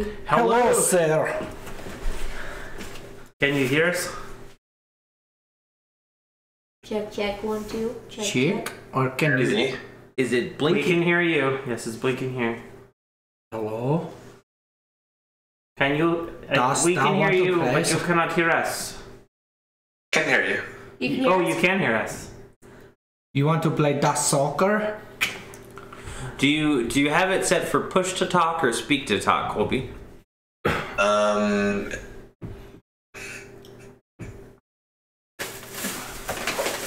Colby. Hello, sir. Can you hear us? Check, check, 1, 2. Check, Check. Or can you... Is it We blinking? can hear you. Yes, it's blinking here. Hello? Can you? Dost We thou can hear want to you, play? but you cannot hear us. Can hear you. You can hear Oh, us? you can hear us. You want to play Das Soccer? Do you have it set for push to talk or speak to talk, Colby?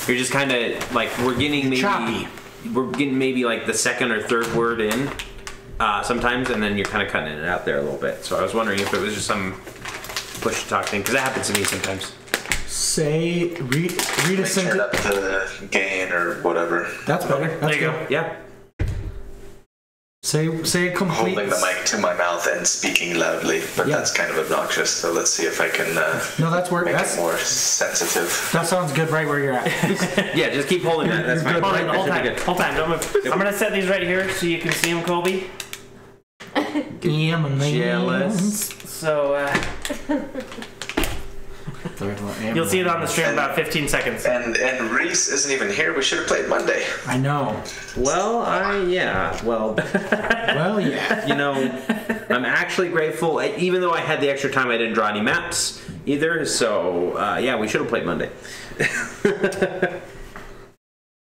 You're just kind of like we're getting maybe like the second or third word in sometimes, and then you're kind of cutting it out there a little bit. So I was wondering if it was just some push to talk thing, because that happens to me sometimes. Say, read a Turn sentence. up the gain or whatever. That's better. That's There you good. go. Yeah. Say a complete... Holding the mic to my mouth and speaking loudly, but Yeah. that's kind of obnoxious. So let's see if I can No, that's work. make That's it more sensitive. that sounds good right where you're at. Yeah, just keep holding that. That's You're fine. good. Hold on, That hold should be time. good. Hold time. Don't move. I'm gonna set these right here so you can see them, Colby. Jealous. So you'll see it on the stream in about 15 seconds. And Reese isn't even here. We should have played Monday. I know. Well, well, Well, yeah. you know, I'm actually grateful. Even though I had the extra time, I didn't draw any maps either. So yeah, we should have played Monday.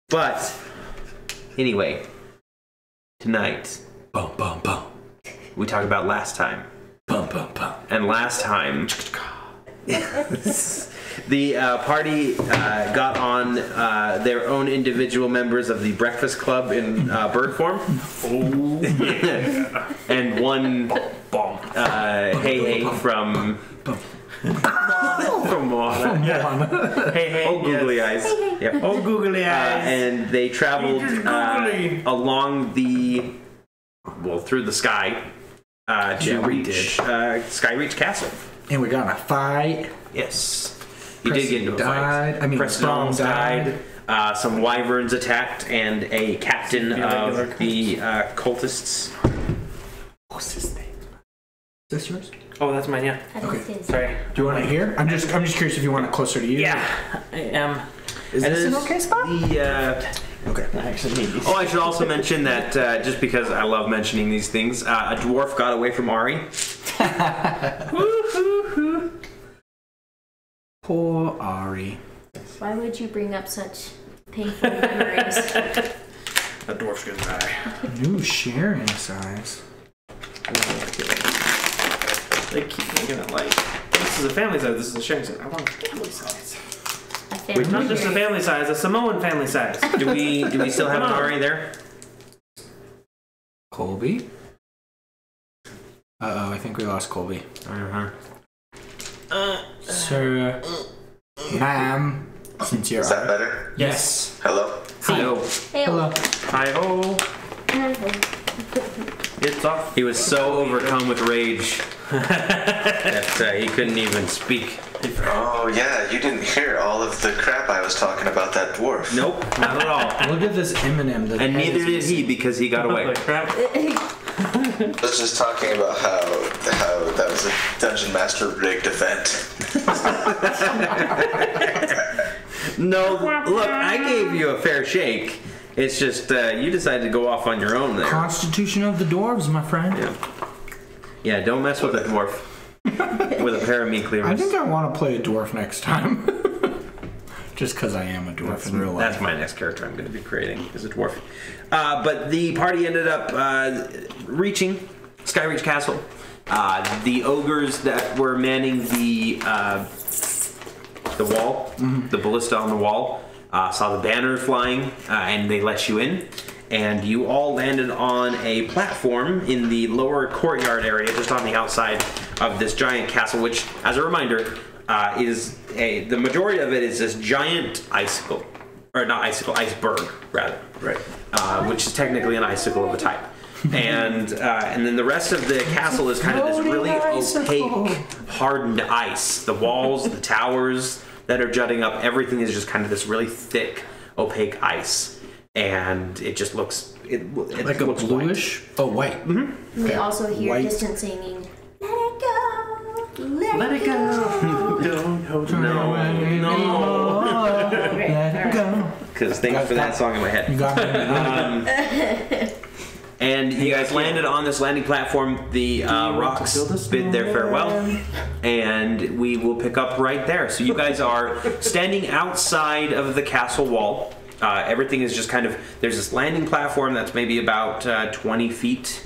But anyway, tonight Bum, bum, bum. we talked about last time. Bum, bum, bum. And last time, the party got on their own individual members of the Breakfast Club in bird form. Oh, yeah. And one hey from Moana. Yeah. Hey, Oh, googly eyes. Yep. Oh, googly eyes. And they traveled along through the sky to reach Skyreach Castle. And we got in a fight. Yes. You did get into a died. fight. I mean, Preston Strong almost died. Some wyverns attacked, and a captain of the cultists. What's his name? Is this yours? Oh, that's mine. Yeah. I don't Okay. think so. Sorry. Do you want it here? I'm just curious if you want it closer to you. Yeah, I am. Is And this an this- okay spot? Okay. I actually need these. Oh, I should also mention that just because I love mentioning these things, a dwarf got away from Ari. Poor Ari. Why would you bring up such painful memories? A dwarf's gonna die. New sharing size. They keep making it like this is a family size. This is a sharing size. I want a family size. A family Not just a family size, a Samoan family size. Do we still have an Ari there? Colby? Uh-oh, I think we lost Colby. Sir, ma'am, since you're Is that better? Yes. Hello? Hi-oh. Hey, Hello. Hi-ho. It's off. He was so overcome with rage that he couldn't even speak. Oh, yeah, you didn't hear all of the crap I was talking about that dwarf. Nope, not at all. Look at this Eminem. And neither did he because he got away. Holy crap. I was just talking about how that was a Dungeon Master rigged event. No, look, I gave you a fair shake. It's just you decided to go off on your own there. Constitution of the Dwarves, my friend. Yeah, don't mess with a dwarf with a pair of meat cleavers. I think I want to play a dwarf next time. Just because I am a dwarf in real life. That's my next character I'm going to be creating, is a dwarf. But the party ended up reaching Skyreach Castle. The ogres that were manning the wall, the ballista on the wall, saw the banner flying, and they let you in. And you all landed on a platform in the lower courtyard area, just on the outside of this giant castle, which, as a reminder, the majority of it is this giant icicle, or not icicle, iceberg rather, right? Which is technically an icicle of a type. And then the rest of the castle is kind of this really opaque, hardened ice. The walls, the towers that are jutting up, everything is just kind of this really thick, opaque ice. And it just looks, it like looks a bluish? white. Oh, white. We also hear White. distant singing. Let it go. Don't hold No. Let it go. Because thanks for that song in my head. You got me. And you guys landed on this landing platform. The rocks bid their farewell, and we will pick up right there. So you guys are standing outside of the castle wall. Everything is just kind of, there's this landing platform that's maybe about 20 feet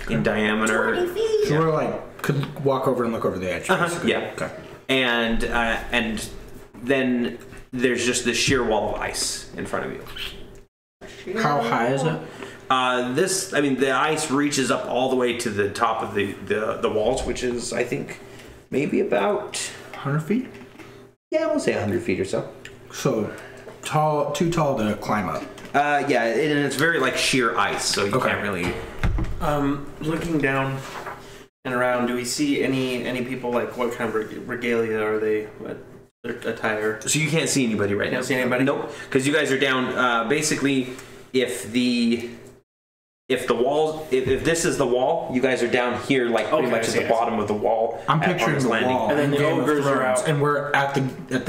in diameter. 20 feet. So we're like, could walk over and look over the edge. basically. Yeah. Okay. And then there's just this sheer wall of ice in front of you. How high is it? The ice reaches up all the way to the top of the walls, which is, I think, maybe about 100 feet? Yeah, we'll say 100 feet or so. So, tall, too tall to climb up. Yeah, and it's very like sheer ice, so you can't really. Looking down and around, do we see any people? Like, what kind of regalia are they? What their attire? So you can't see anybody right now. Can't see anybody. Nope, because you guys are down. Basically, if the walls, if this is the wall, you guys are down here, like pretty much at the bottom of the wall. I'm picturing the wall, and then the ogres are out, and we're at the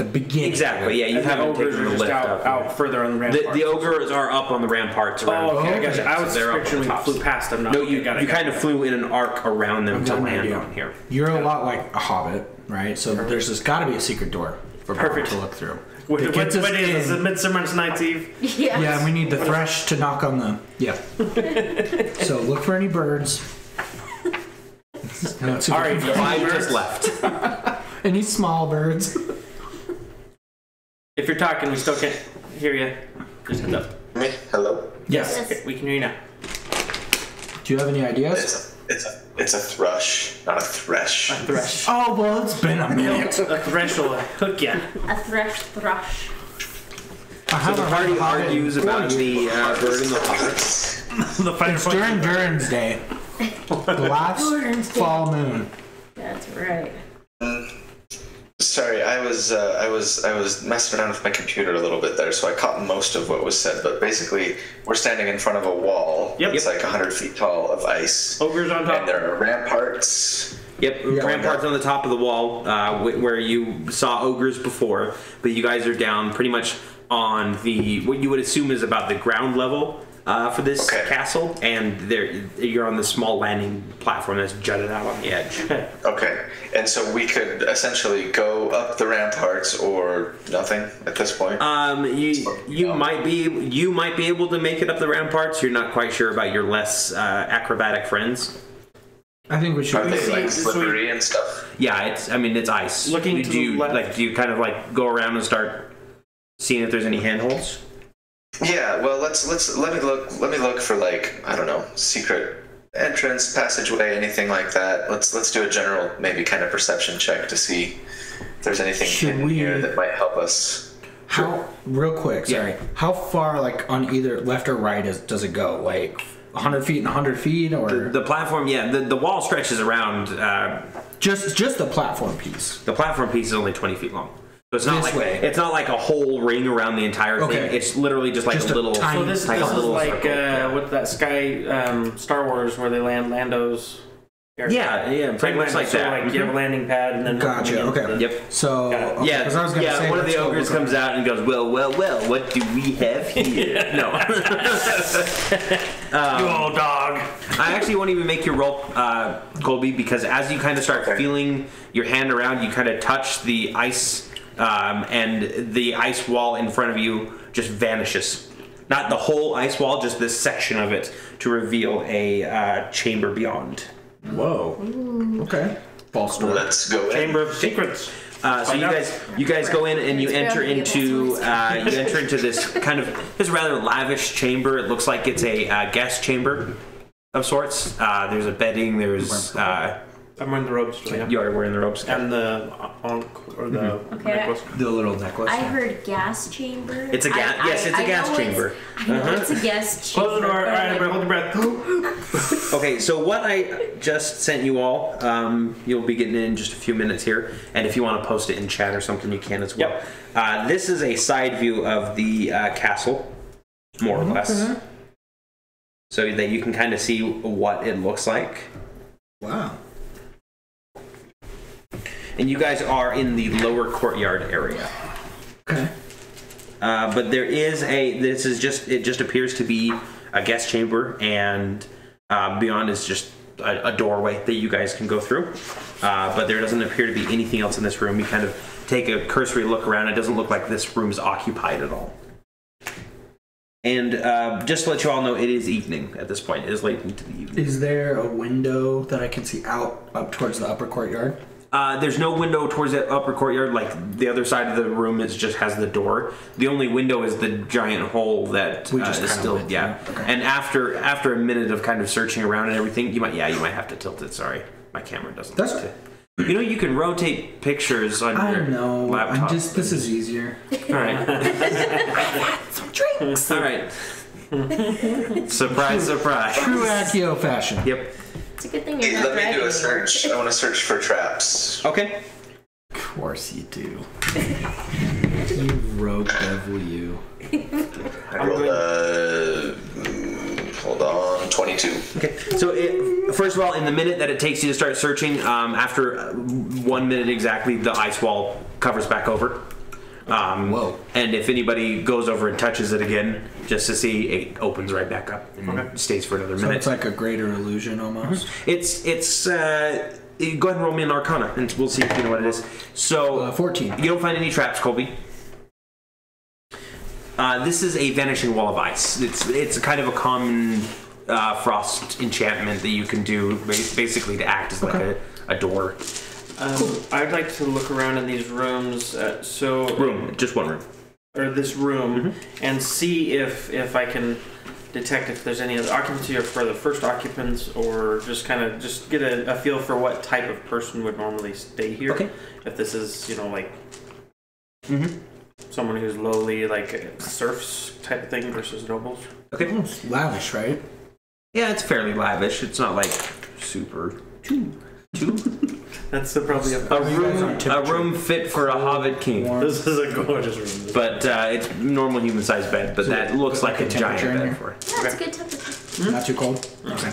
beginning. Exactly. Yeah, you haven't taken the lift up. Out further on the ramparts. The ogres are up on the ramparts around. Oh, okay. I gotcha. I was picturing we flew past them. No, you kind of flew in an arc around them to land on here. You're a lot like a hobbit, right? So there's got to be a secret door for people to look through. What is it? Midsummer Night's Eve? Yes. Yeah, we need the thresh to knock on the. Yeah. So look for any birds. No, All right, 5 just left. Any small birds. If you're talking, we still can't hear you. Just heads up. Me? Hello? Yes. Okay, we can hear you now. Do you have any ideas? It's a thrush, not a thresh. A thresh. Oh well, it's been a minute. A thresh will hook ya. A thrush. So the party argues about the bird and the hobbit. The fighter It's during Durin's Day. The last fall moon. That's right. Sorry, I was messing around with my computer a little bit there, so I caught most of what was said. But basically, we're standing in front of a wall. Yep. It's like 100 feet tall of ice. Ogres on top. And there are ramparts. Yep, ramparts on the top of the wall where you saw ogres before, but you guys are down pretty much on what you would assume is about the ground level for this castle, and you're on the small landing platform that's jutted out on the edge. Okay, and so we could essentially go up the ramparts or nothing at this point. You might be able to make it up the ramparts. You're not quite sure about your less acrobatic friends. I think we should. Are they like slippery and stuff? Yeah, it's ice. Looking to the left. Do you kind of like go around and start seeing if there's any handholds? Yeah, well, let me look for, like, I don't know, secret entrance, passageway, anything like that. Let's do a general maybe kind of perception check to see if there's anything hidden here that might help us. Real quick, sorry. How far, like, on either left or right does it go? Like 100 feet and 100 feet, or the platform? Yeah, the wall stretches around. Just the platform piece. The platform piece is only 20 feet long. So it's not like a whole ring around the entire thing. It's literally just like Just a little. tiny- So this is like what's that Sky Star Wars where they land Lando's. Yeah, pretty much like that. Like you have a landing pad and then. Gotcha. Okay. Yep. So Yeah, 'cause I was gonna say, one of the let's go ogres look comes out and goes, well, what do we have here? No. You old dog. I actually won't even make you roll, Colby, because as you kind of start feeling your hand around, you kind of touch the ice, and the ice wall in front of you just vanishes. Not the whole ice wall, just this section of it, to reveal a chamber beyond. Whoa. Okay. False door. Let's go in. Chamber of Secrets. So you guys go in and you enter into this kind of this rather lavish chamber. It looks like it's a guest chamber of sorts. There's a bedding. There's I'm wearing the robes. Yeah. you are wearing the robes. And the necklace. The little necklace. I heard gas chamber. It's a gas. Yes, it's a gas chamber. I know it's a gas chamber. Close the door. All right, everybody, hold your breath. Okay, so what I just sent you all, you'll be getting in just a few minutes here, and if you want to post it in chat or something, you can as well. Yep. This is a side view of the castle, more or less, so that you can kind of see what it looks like. Wow. and you guys are in the lower courtyard area. Okay. But there is it just appears to be a guest chamber, and beyond is just a doorway that you guys can go through. But there doesn't appear to be anything else in this room. You kind of take a cursory look around. It doesn't look like this room's occupied at all. And just to let you all know, it is evening at this point. It is late into the evening. Is there a window that I can see out up towards the upper courtyard? There's no window towards that upper courtyard. Like the other side of the room just has the door. The only window is the giant hole that We just is kinda still went through. Okay. And after a minute of kind of searching around and everything, you might have to tilt it. Sorry, my camera doesn't. That's like to. You know, you can rotate pictures on I your know. laptop. This is easier. All right. Some drinks. All right. Surprise, surprise. True Accio fashion. Yep. It's a good thing you're Hey, not let me do a dragging search. I want to search for traps. Okay. Of course you do. You rogue devil, you. I rolled hold on, 22. Okay. So, first of all, in the minute that it takes you to start searching, after 1 minute exactly, the ice wall covers back over. Whoa. And if anybody goes over and touches it again, just to see, it opens right back up and stays for another So minute. it's like a greater illusion almost. It's go ahead and roll me an Arcana, and we'll see if you know what it is. So 14. You don't find any traps, Colby. This is a vanishing wall of ice. It's a kind of a common frost enchantment that you can do, basically to act as like a door. I'd like to look around in these rooms. Just one room. Or this room, and see if I can detect if there's any other occupancy or for the first occupants, or just kind of get a feel for what type of person would normally stay here. Okay. If this is, like someone who's lowly, like serfs type of thing versus nobles. Okay. It's lavish, right? Yeah, it's fairly lavish. It's not like super. Two. That's probably A room fit for a hobbit king. This is a gorgeous room. But it's normal human-sized bed, but that looks like a giant temperature in bed here? for it. Yeah, it's a good temperature. Not too cold? Okay.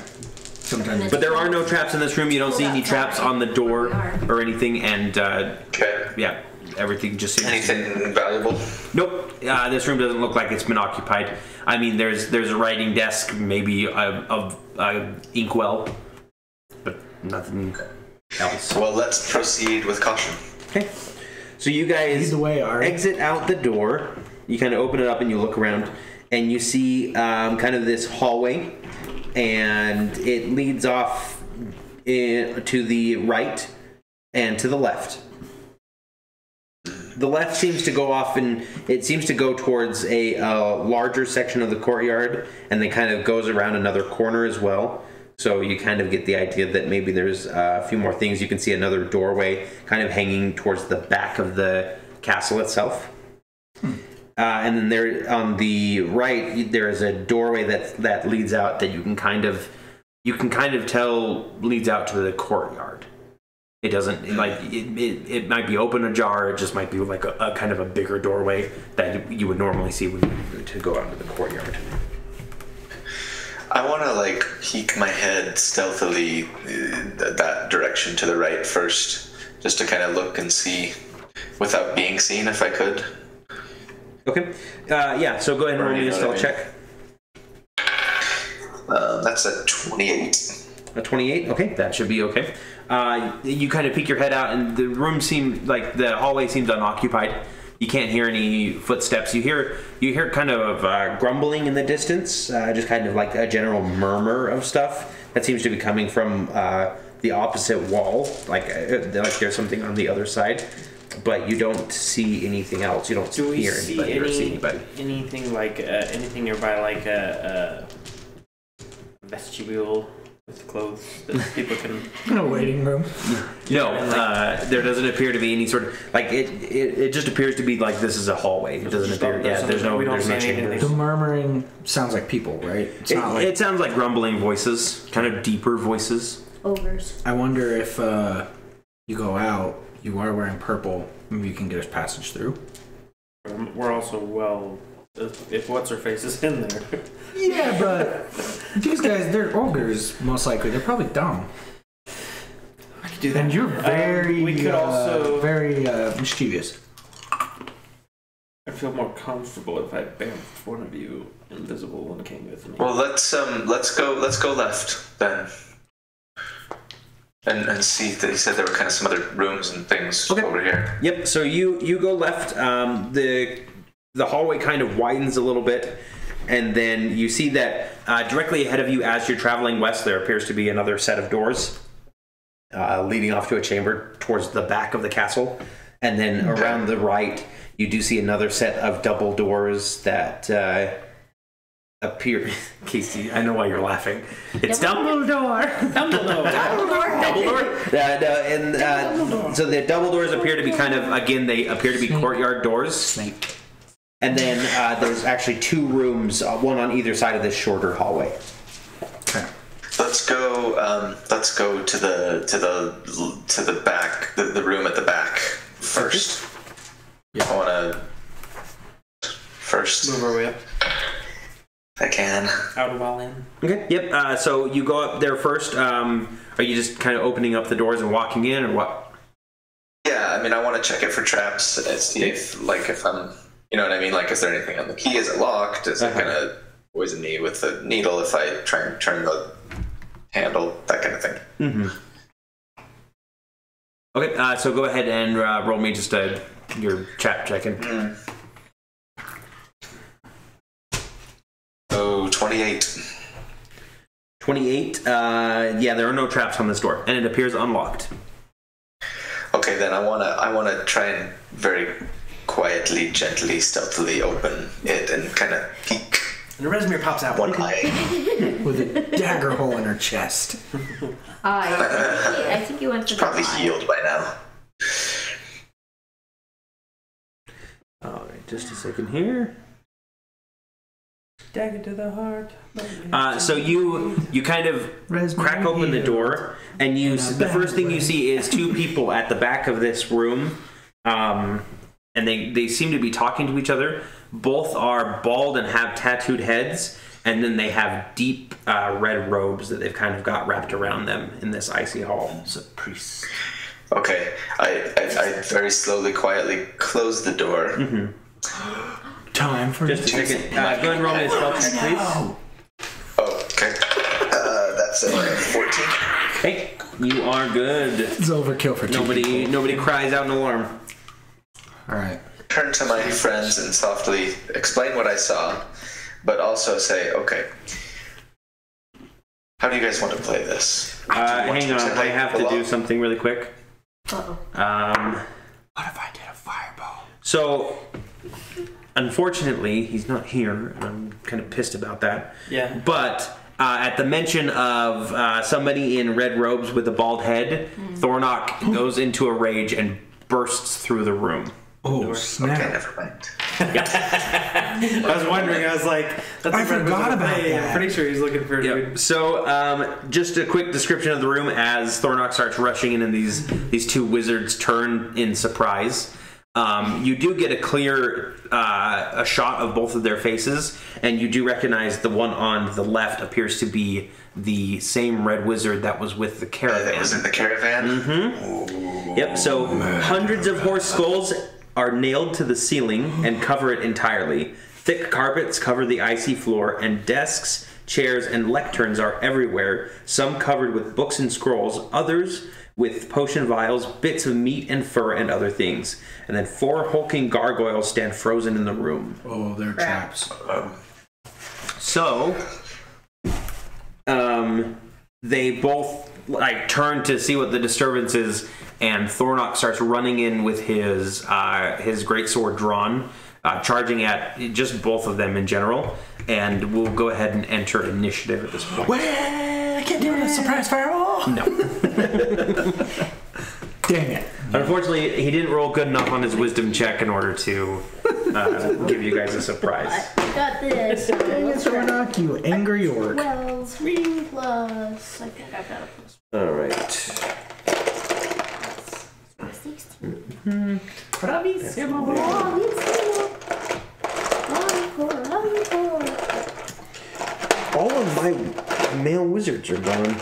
Sometimes. But there are no traps in this room. You don't see any traps on the door or anything, and Okay. yeah, everything just seems. Anything valuable? Nope. This room doesn't look like it's been occupied. I mean, there's a writing desk, maybe a inkwell, but nothing else. Well, let's proceed with caution. Okay. So you guys Lead the way, Ari. exit out the door. You kind of open it up and you look around, and you see kind of this hallway, and it leads off to the right and to the left. The left seems to go off, and it seems to go towards a larger section of the courtyard, and then kind of goes around another corner as well. So you kind of get the idea that maybe there's a few more things. You can see another doorway kind of hanging towards the back of the castle itself. And then there on the right, there is a doorway that leads out that you can kind of tell leads out to the courtyard. It doesn't like it might be open ajar. It just might be like a kind of a bigger doorway that you would normally see when you to go out to the courtyard. I want to peek my head stealthily that direction to the right first, just to kind of look and see without being seen if I could. Okay. Yeah. So go ahead and roll me a stealth check. That's a 28. A 28. Okay, that should be okay. You kind of peek your head out, and the room seems like the hallway seems unoccupied. You can't hear any footsteps. You hear kind of grumbling in the distance, just kind of like a general murmur of stuff that seems to be coming from the opposite wall, like there's something on the other side. But you don't see anything else. You don't hear anybody or see anybody. Anything like anything nearby, like a vestibule with clothes that people can. In a waiting room. No, there doesn't appear to be any sort of like it just appears to be like this is a hallway. It doesn't appear. Yeah, there's no chambers. The murmuring sounds like people, right? It's not like. It sounds like grumbling voices, kind of deeper voices. Ogres. I wonder if you go out, you are wearing purple, maybe you can get us passage through. We're also if what's her face is in there. Yeah, but these guys, they're ogres, most likely. They're probably dumb. do that. And you're very, we could also. very mischievous. I feel more comfortable if I bamfed one of you invisible and came with me. Well, let's go left then, and see. That he said there were kind of some other rooms and things over here. Yep. So you go left. The hallway kind of widens a little bit, and then you see that directly ahead of you, as you're traveling west, there appears to be another set of doors leading off to a chamber towards the back of the castle, and then around the right. You do see another set of double doors that appear. Casey, I know why you're laughing. It's Dumbledore. Dumbledore. So the double doors appear to be they appear to be courtyard doors. Snake. And then there's actually 2 rooms, one on either side of this shorter hallway. Okay. Let's go to the back, the room at the back first. Yeah. I want to first move our way up. I can. Out of all in. Okay. Yep. So you go up there first. Are you just kind of opening up the doors and walking in, or what? Yeah. I mean, I want to check it for traps and see if I'm, you know what I mean? Like, is there anything on the key? Is it locked? Is it gonna poison me with the needle if I try and turn the handle? That kind of thing. Mm-hmm. Okay. So go ahead and roll me just your trap checking. Oh, 28. 28. Yeah, there are no traps on this door, and it appears unlocked. Okay, then I wanna try and very quietly, gently, stealthily open it and kind of peek. And Reznir pops out. One eye. With a dagger hole in her chest. I think you went to the probably healed by now. Alright, just a second here. Dagger to the heart. So you kind of crack open the door, and the first thing you see is 2 people at the back of this room, and they seem to be talking to each other. Both are bald and have tattooed heads, and then they have deep red robes that they've kind of got wrapped around them in this icy hall. It's a priest. Okay, I very slowly, quietly close the door. Mm-hmm. Time for just a second. Go ahead and roll me a spell check, please. Oh, okay. That's a 14. Okay, you are good. It's overkill for 2 people. Nobody cries out in alarm. All right. Turn to my friends and softly explain what I saw, but also say, okay, how do you guys want to play this? Hang on, I have to do something really quick. Uh-oh. What if I did a fireball? So, unfortunately, he's not here, and I'm kind of pissed about that. Yeah. But at the mention of somebody in red robes with a bald head, Thornock goes into a rage and bursts through the room. Oh, snap. Okay, never mind. I was wondering, I was like, I forgot about that. I'm pretty sure he's looking for a dude. So, just a quick description of the room as Thornock starts rushing in and these 2 wizards turn in surprise. You do get a clear a shot of both of their faces, and you do recognize the one on the left appears to be the same red wizard that was with the caravan. That was in the caravan? Mm-hmm. Yep, so hundreds of horse skulls are nailed to the ceiling and cover it entirely. Thick carpets cover the icy floor, and desks, chairs, and lecterns are everywhere, some covered with books and scrolls, others with potion vials, bits of meat and fur, and other things. And then 4 hulking gargoyles stand frozen in the room. Oh, they're traps. So, they both turn to see what the disturbance is, and Thornock starts running in with his greatsword drawn, charging at just both of them in general. And we'll go ahead and enter initiative at this point. Well, I can't do a surprise fireball. No. Dang it. Unfortunately, he didn't roll good enough on his wisdom check in order to give you guys a surprise. I got this. Dang it, Thornock, you angry orc. 12, 3 plus. I think I got a plus. All right. 16. Bravissimo. All of my male wizards are gone.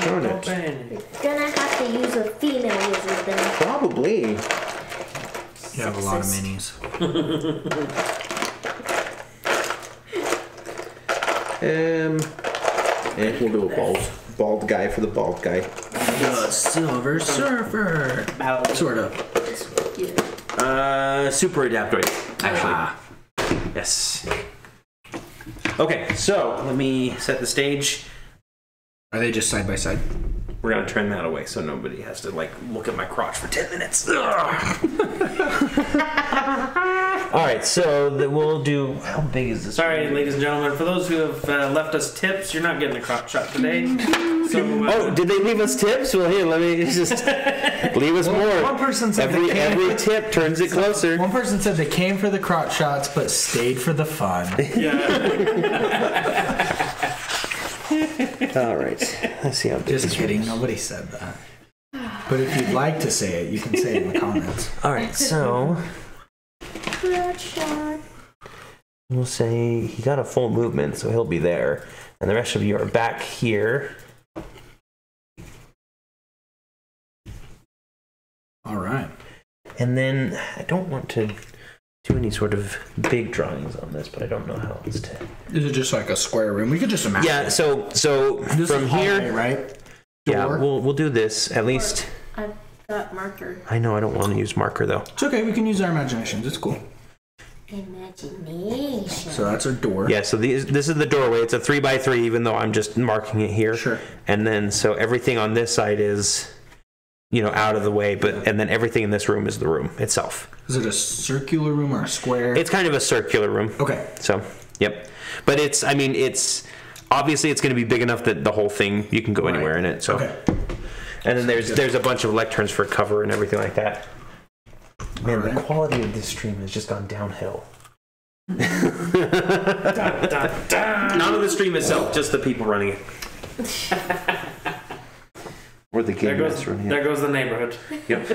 Darn it. You're gonna have to use a female wizard then. Probably. You have a lot of minis. And we'll do a bald guy for the bald guy. The Silver Surfer. Sort of. Super adaptoid, actually. Yes. Okay, so let me set the stage. Are they just side by side? We're gonna turn that away so nobody has to like look at my crotch for 10 minutes. Alright, so we'll do. How big is this? Sorry, ladies and gentlemen, for those who have left us tips, you're not getting a crotch shot today. So, oh, did they leave us tips? Well, here, let me just leave us more. One person said every tip turns it closer. One person said they came for the crotch shots but stayed for the fun. Yeah. All right, let's see how big. Just kidding. Nobody said that. But if you'd like to say it, you can say it in the comments. All right, so Crotch shot. we'll say he got a full movement, so he'll be there, and the rest of you are back here. All right. And then I don't want to do any sort of big drawings on this, but I don't know how else to. Is it just like a square room? We could just imagine. Yeah. So This from is here, hallway, right? yeah, Door? we'll do this at least. I've got marker. I know I don't want to use marker though. It's okay. We can use our imaginations. It's cool. Imagination. So that's our door. Yeah. So this is the doorway. It's a 3x3, even though I'm just marking it here. Sure. And then so everything on this side is, out of the way, and then everything in this room is the room itself. Is it a circular room or a square? It's kind of a circular room. Okay. So, yep. But it's obviously it's going to be big enough that the whole thing, you can go anywhere in it. So, Okay. And then there's a bunch of lecterns for cover and everything like that. Man, the quality of this stream has just gone downhill. Not of the stream itself, just the people running it. Or the game master. There goes the neighborhood. Yep.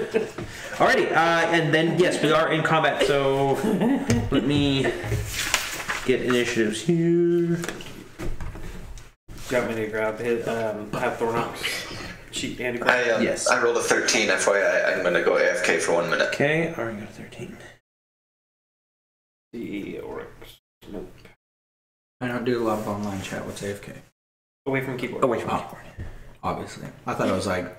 Alrighty, and then yes, we are in combat. So let me get initiatives here. Got me to grab his have Thornock's sheet handy. Yes. I rolled a 13. FYI, I'm gonna go AFK for 1 minute. Okay, already got a 13. The Oryx. Nope. I don't do a lot of online chat. What's AFK? Away from keyboard. Away from keyboard. Obviously. I thought it was like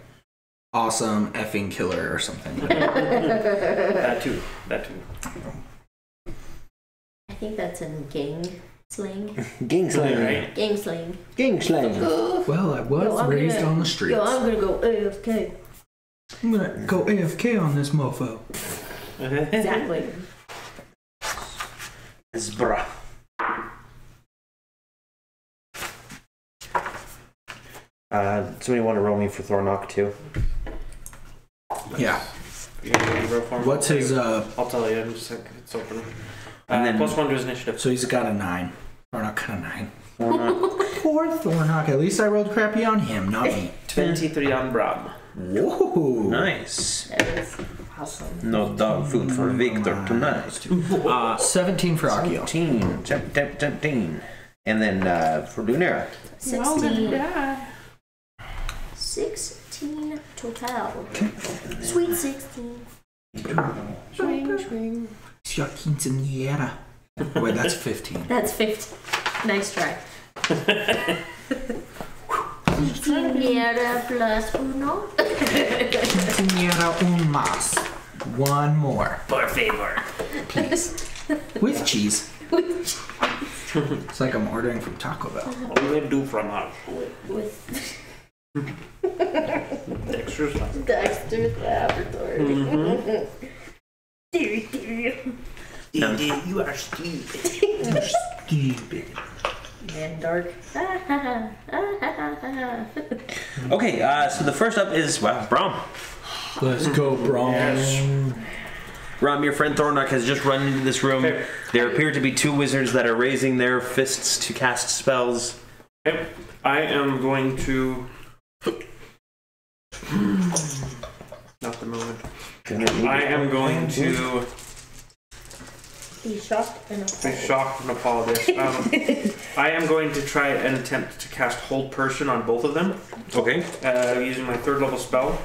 awesome effing killer or something. That too. I think that's in gang slang. Gang slang. Right? Gang slang. Gang slang. Well, I was raised on the streets. Yo, I'm gonna go AFK. I'm gonna go AFK on this mofo. Exactly. Zbra. Somebody want to roll me for Thornock too? Yeah. You gonna roll for him? What's his I'll tell you in just a second. It's open. And then- +1 to his initiative. So he's got a 9. Or not got a 9. Thornock. Poor Thornock. At least I rolled crappy on him, not me. 23 on Bram. Whoa. Nice. That is awesome. No dog food for Victor tonight. 17 for Akio. 17. And then for Lunera. 16. 16 total. Sweet 16. Swing. Quinceañera. Wait, that's 15. That's 15. Nice try. Quinceañera plus uno. Quinceañera un más. One more. Por favor. Please. With cheese. It's like I'm ordering from Taco Bell. What do they do from us? With Dexter's Dexter's Laboratory. You are stupid. Stupid. And dark. Okay, so the first up is Brom. Let's go, Braun. Yes. Brom, your friend Thornock has just run into this room. Okay. There appear to be two wizards that are raising their fists to cast spells. Okay. I am going to. Not the moment. I am going to Be shocked and be appalled. shocked and apologize. I am going to try and attempt to cast Hold Person on both of them. Okay. Using my 3rd level spell.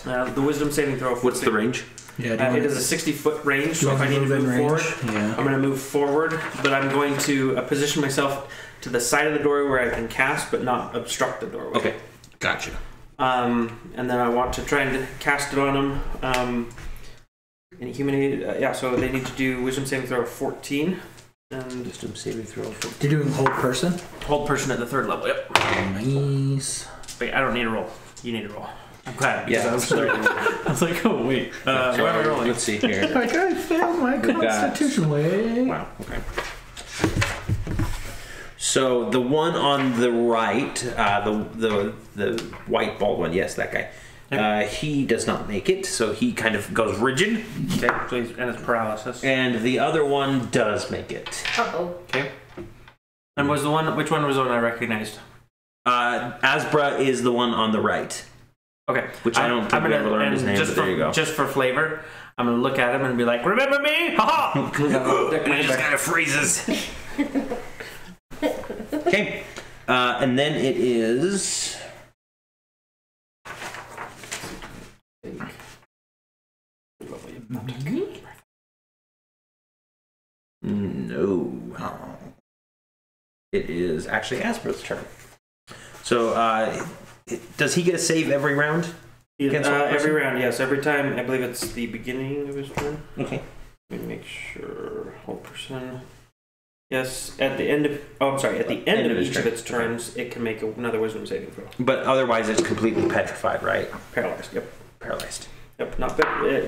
The wisdom saving throw. What's the range? Yeah, it is a 60-foot range, so if I need to move forward, I'm going to move forward, but I'm going to position myself to the side of the doorway where I can cast, but not obstruct the doorway. Okay. Gotcha. And then I want to try and cast it on them. Any human, so they need to do wisdom saving throw of 14. And Wisdom saving throw. You're doing hold person? Hold person at the 3rd level, yep. Nice. Wait, I don't need a roll. You need a roll. I'm glad. Yeah. I was like, oh, wait. What am I rolling? Let's see here. Like, I failed my constitution way. Wow, okay. So the one on the right, the white bald one, yes, that guy. He does not make it, so he kind of goes rigid. Okay, so and it's paralysis. And the other one does make it. Uh-oh. Okay. And which one was the one I recognized? Asbra is the one on the right. Okay. Which I don't think we ever learned his name, but there you go. Just for flavor, I'm going to look at him and be like, remember me? Ha-ha! And he just kind of freezes. Okay. And then it is... No. It is actually Asper's turn. So, does he get a save every round? Every round, yes. Every time, I believe it's the beginning of his turn. Okay. Let me make sure. Whole person. Yes, at the end of... Oh, I'm sorry. At the end of each of its turns, it can make another wisdom saving throw. But otherwise, it's completely petrified, right? Paralyzed, yep. Paralyzed. Yep, not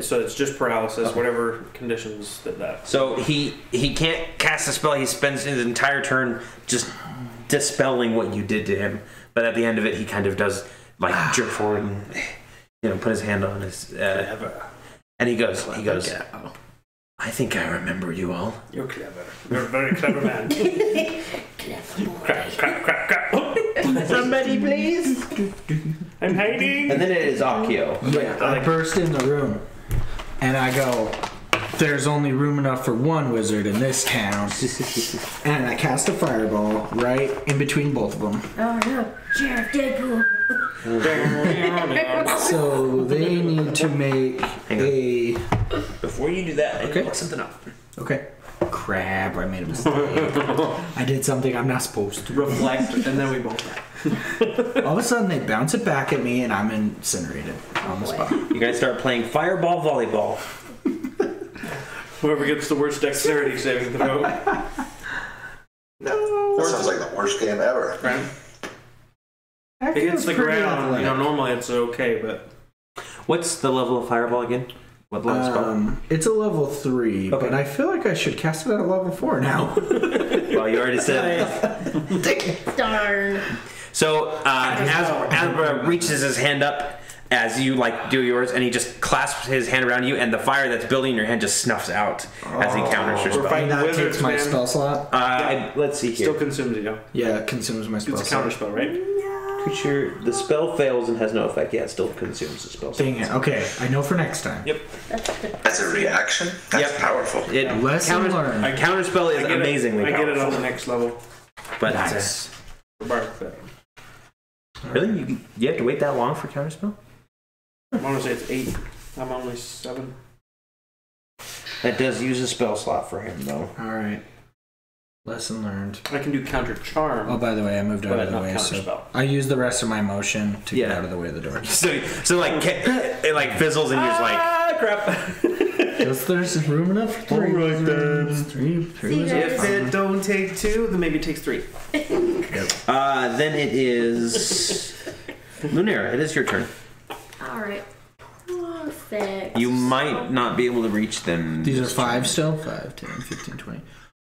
so it's just paralysis, whatever conditions that. So he can't cast a spell. He spends his entire turn just dispelling what you did to him. But at the end of it, he kind of does like jerk forward and put his hand on his and he goes. I think I remember you all. You're clever. You're a very clever man. Clever boy. Crap. Somebody, please. I'm hiding. And then it is Akio. Yeah, I burst in the room and I go, there's only room enough for one wizard in this town. And I cast a fireball right in between both of them. Oh no, Sheriff Deadpool. So they need to make a... Before you do that, I need to look something up. Okay. Crap, I made a mistake. I did something I'm not supposed to. Reflect, and then we both. All of a sudden, they bounce it back at me, and I'm incinerated on the spot. You guys start playing fireball volleyball. Whoever gets the worst dexterity saving throw. No. That sounds like the worst game ever. Right? If it hits the ground, normally it's okay, but... What's the level of fireball again? What level spell? It's a level 3, but I feel like I should cast it at a level 4 now. Well, you already said. Darn. So Asbra reaches his hand up as you do yours, and he just clasps his hand around you, and the fire that's building in your hand just snuffs out as he counters your spell. fighting That wizards, takes my man. spell slot. Let's see here. Still consumes you. Yeah, it consumes my spell It's a slot. counter spell, right? Creature, the spell fails and has no effect. Yeah, it still consumes the spell. Dang it. Okay, I know for next time. Yep. As a reaction? That's powerful. Lesson learned. Counter spell is amazingly I powerful. get it on the next level. But Nice. really, you have to wait that long for counter spell? I want to say it's 8. I'm only 7. That does use a spell slot for him, though. Alright. Lesson learned. I can do counter charm. Oh, by the way, I moved out But of the not way, counter so spell. I used the rest of my motion to get out of the way of the door. So it fizzles and you're just like, crap. Just there's room enough for 3 wizards. Three wizards. If it don't take 2, then maybe it takes 3. then it is Lunera. It is your turn. Alright. Perfect. You might not be able to reach them. These are 5 still? 5, 10, 15, 20,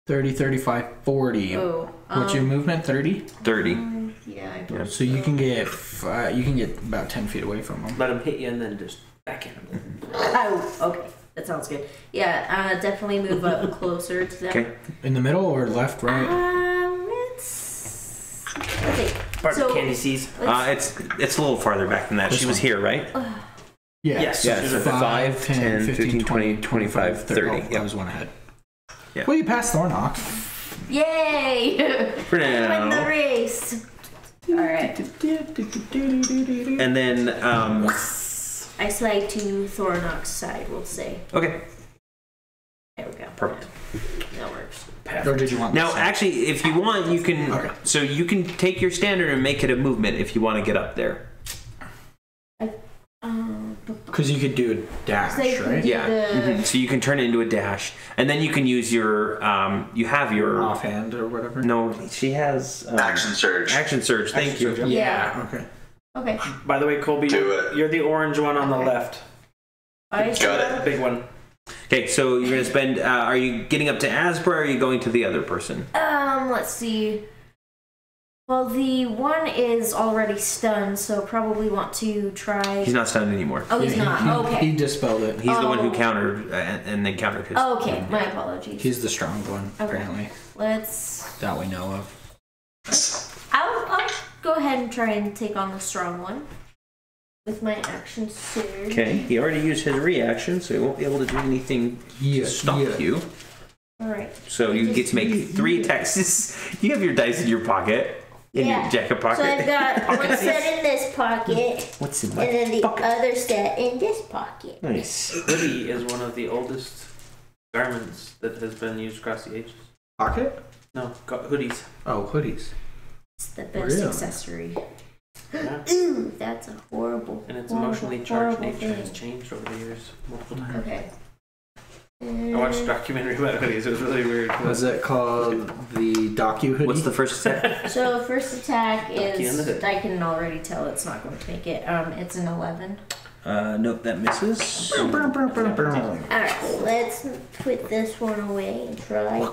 30, 35, 40. Oh, What's your movement? 30? 30. Yeah, I believe So you can get about 10 feet away from them. Let him hit you and then just back in him. Oh, okay. That sounds good. Yeah, definitely move up closer to them. Okay. In the middle or left, right? Let's see. Part So- of Candy Seas. It's a little farther back than that. This She was one. here, right? Yeah. Yes. Yeah, so 5, 10, 15, 20, 25, 30. Oh, Yep. I was one ahead. Yeah. Well, you passed Thornock. Yay! For Win the now. race. Alright. And then I slide to Thornock's side, we'll say. Okay. There we go. Perfect. That works. Or did you want Now, this? actually, if you want, you can. Okay. So you can take your standard and make it a movement if you want to get up there. Because you could do a dash, So you can right? do Yeah. the- So you can turn it into a dash, and then you can use your. You have your. Offhand or whatever? No, she has. Action surge. Action surge. Thank Action you. surge, Yeah. Okay. Okay. By the way, Colby, Do it. you're the orange one on the left. I Got it. Big one. Okay, so you're gonna spend. Are you getting up to Asper, or are you going to the other person? Let's see. Well, the one is already stunned, so probably want to try. He's not stunned anymore. Oh, he's not. Okay. He dispelled it. He's the one who Oh. countered and then countered his. Oh, okay. My apologies. He's the strong one, Okay. apparently, Let's. that we know of. I'll go ahead and try and take on the strong one with my action surge. Okay, he already used his reaction, so he won't be able to do anything to stop you. All right. So you get to make 3 attacks. You have your dice in your pocket, in your jacket pocket. So I've got one set in this pocket, What's in and my then the pocket? other set in this pocket. Nice. Hoodie is one of the oldest garments that has been used across the ages. Pocket? No, hoodies. Oh, hoodies. It's the best Really? accessory. Yeah. Ooh, that's a horrible. And its horrible, emotionally charged horrible nature has thing. changed over the years multiple times. Okay. I watched a documentary about hoodies. It was really weird. Was it called the Docu hoodie? What's the first attack? So first attack Lucky in the is. hood. I can already tell it's not going to make it. It's an 11. Nope, that misses. Alright, let's put this one away and try. Here's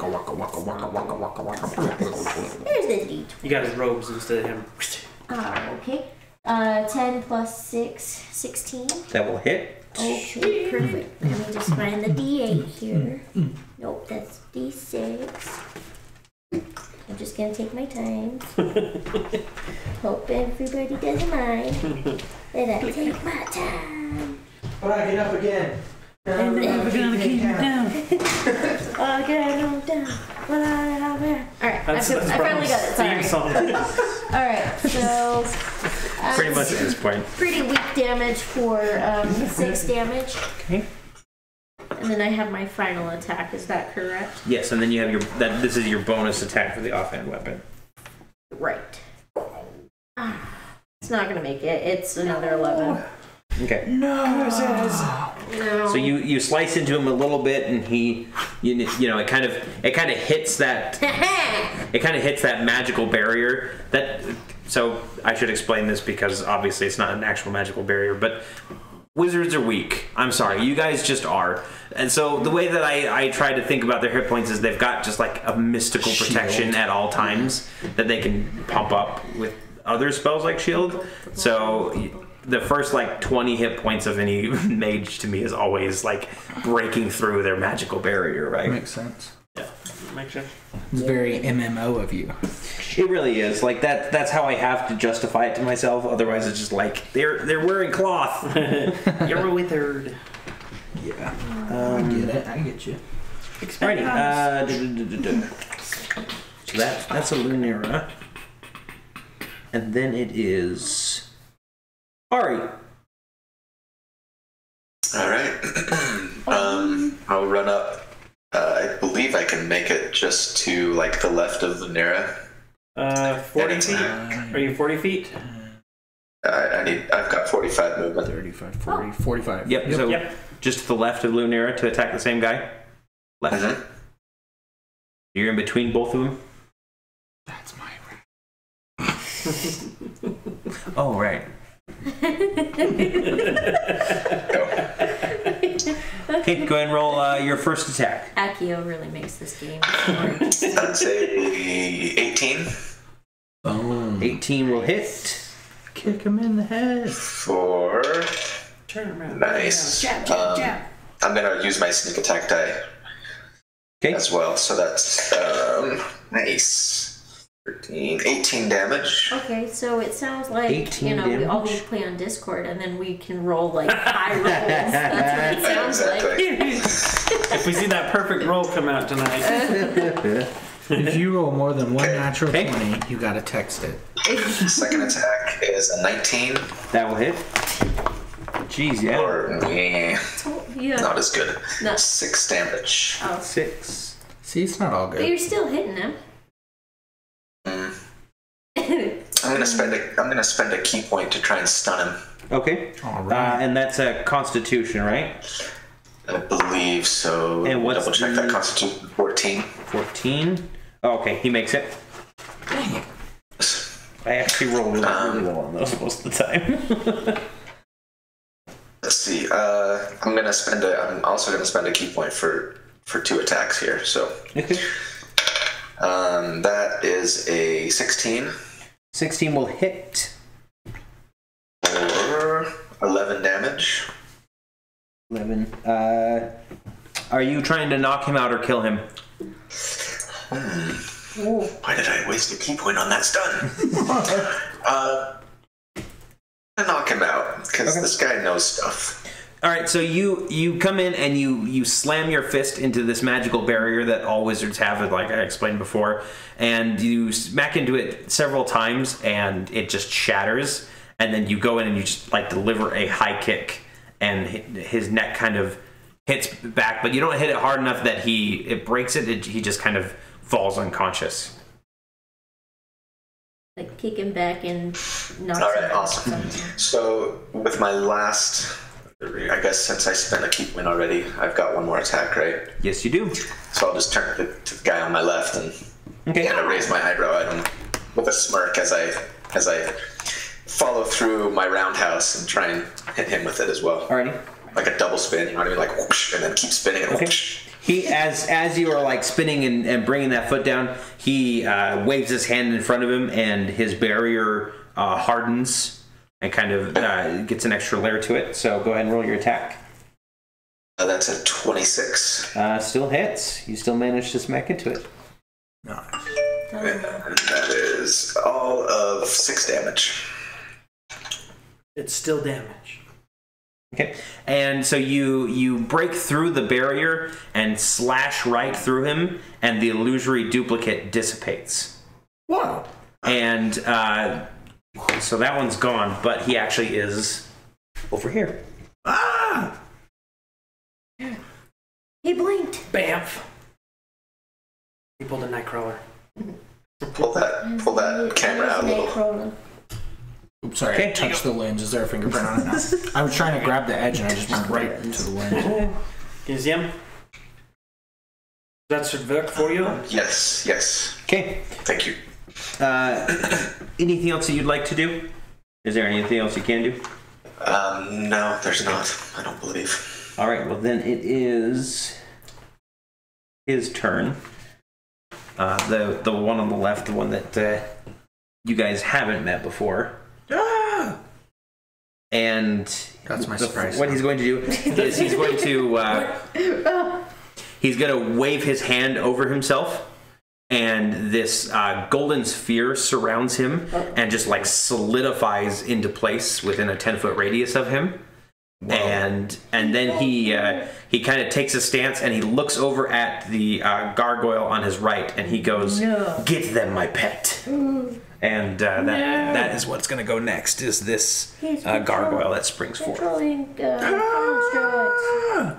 the D20. You got his robes instead of him. Okay. 10 plus 6, 16. That will hit. Okay, perfect. Let me just find the D8 here. Nope, that's D6. I'm just gonna take my time. Hope everybody doesn't mind that I take my time. But I get up again. And then we're gonna keep you down. I'll get no down. Alright, I finally got it. Sorry. Theme song. Alright, so Pretty much at this point. pretty weak damage for 6 damage. Okay. And then I have my final attack, is that correct? Yes, and then you have your. This is your bonus attack for the offhand weapon. Right. It's not gonna make it. It's another 11. Okay. No. So you slice into him a little bit, and he, you know, it kind of hits that. It kind of hits that magical barrier. So I should explain this because obviously it's not an actual magical barrier, but wizards are weak. I'm sorry, you guys just are. And so the way that I try to think about their hit points is they've got just like a mystical protection at all times that they can pump up with other spells like shield. So the first like 20 hit points of any mage to me is always like breaking through their magical barrier, right? Makes sense. Yeah, makes sense. It's very MMO of you. It really is. Like that's how I have to justify it to myself. Otherwise it's just like they're wearing cloth. You're a withered. Yeah. I get it. I get you. Alrighty. So that's a Lunera. And then it is Ari. All right. I'll run up. I believe I can make it just to like the left of Lunera. 40 feet? Are you 40 feet? I've got 45 movement. 35, 40, 45. Yep. So Yep. just to the left of Lunera to attack the same guy. Left. Mhm. You're in between both of them. That's my Oh right. Okay, go ahead and roll your first attack. Accio really makes this game hard. I'd say 18 Boom. 18 will hit. Kick him in the head. for Turn around. nice. Jab, jab, jab. I'm gonna use my sneak attack die Okay. as well, so that's nice. 13, 18 damage. Okay, so it sounds like 18 we all damage. need to play on Discord, and then we can roll like high rolls. That's what it sounds like. If we see that perfect roll come out tonight. If you roll more than one natural Okay. 20, you gotta text it. Second attack is a 19. That will hit. Jeez, yeah. Or Yeah. not as good. No. 6 damage. Oh. 6. See, it's not all But good. you're still hitting him. I'm gonna spend a key point to try and stun him. Okay. All right. And that's a Constitution, right? I believe so. And what's double check the- that Constitution? 14. 14. Oh, okay, he makes it. Dang it. I actually roll really well on those most of the time. Let's see. I'm also gonna spend a key point for 2 attacks here. So Okay. that is a 16 16 will hit. or 11 damage. 11. Are you trying to knock him out or kill him? Why did I waste a key point on that stun? I knock him out because this guy knows stuff. All right, so you come in and you slam your fist into this magical barrier that all wizards have, like I explained before, and you smack into it several times, and it just shatters. And then you go in and you just like deliver a high kick, and his neck kind of hits back, but you don't hit it hard enough that it breaks it. He just kind of falls unconscious. Like kick him back and knock All him right, out. awesome. So with my last, I guess since I spent a key point already, I've got one more attack, right? Yes, you do. So I'll just turn to the guy on my left and Okay. kind of raise my eyebrow at him with a smirk as I follow through my roundhouse and try and hit him with it as well. Alrighty. Like a double spin, you know what I mean? Like whoosh, and then keep spinning and Okay. whoosh. He, as you are like spinning and bringing that foot down, he waves his hand in front of him, and his barrier hardens and kind of gets an extra layer to it. So go ahead and roll your attack. That's a 26. Still hits. You still manage to smack into it. Nice. And that is all of 6 damage. It's still damage. Okay, and so you break through the barrier and slash right through him, and the illusory duplicate dissipates. Wow. And so that one's gone, but he actually is over here. Ah! He blinked. Bamf. He pulled a nightcrawler. Pull that camera out a little. Oops, sorry, Okay. I touched the lens. Is there a fingerprint on it now? I was trying to grab the edge and I just went right into the lens. Can you see him? That should work for you? Yes. Okay. Thank you. Anything else that you'd like to do? Is there anything else you can do? No, there's not. I don't believe. All right. Well, then it is his turn. The one on the left, the one that you guys haven't met before. Ah! And That's my surprise. what he's going to do is he's going to wave his hand over himself, and this golden sphere surrounds him and just like solidifies into place within a 10-foot radius of him. Whoa. And then he kind of takes a stance and he looks over at the gargoyle on his right and he goes, No. "Get them, my pet." And that is what's going to go next, is this gargoyle that springs forth. Controlling Ah!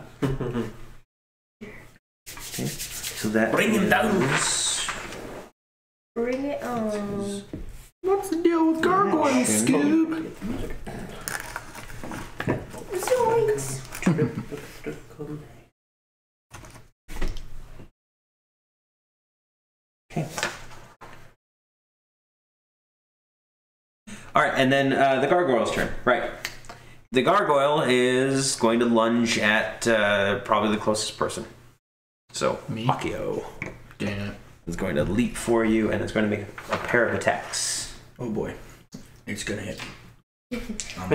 Okay. So that Bring him down. Bring it on. What's the deal with gargoyles, Scoob? Zoinks. Okay. All right, and then the gargoyle's turn. Right. The gargoyle is going to lunge at probably the closest person. So, Me? Akio Damn it. is going to leap for you, and it's going to make a pair of attacks. Oh boy. It's gonna hit me. I'm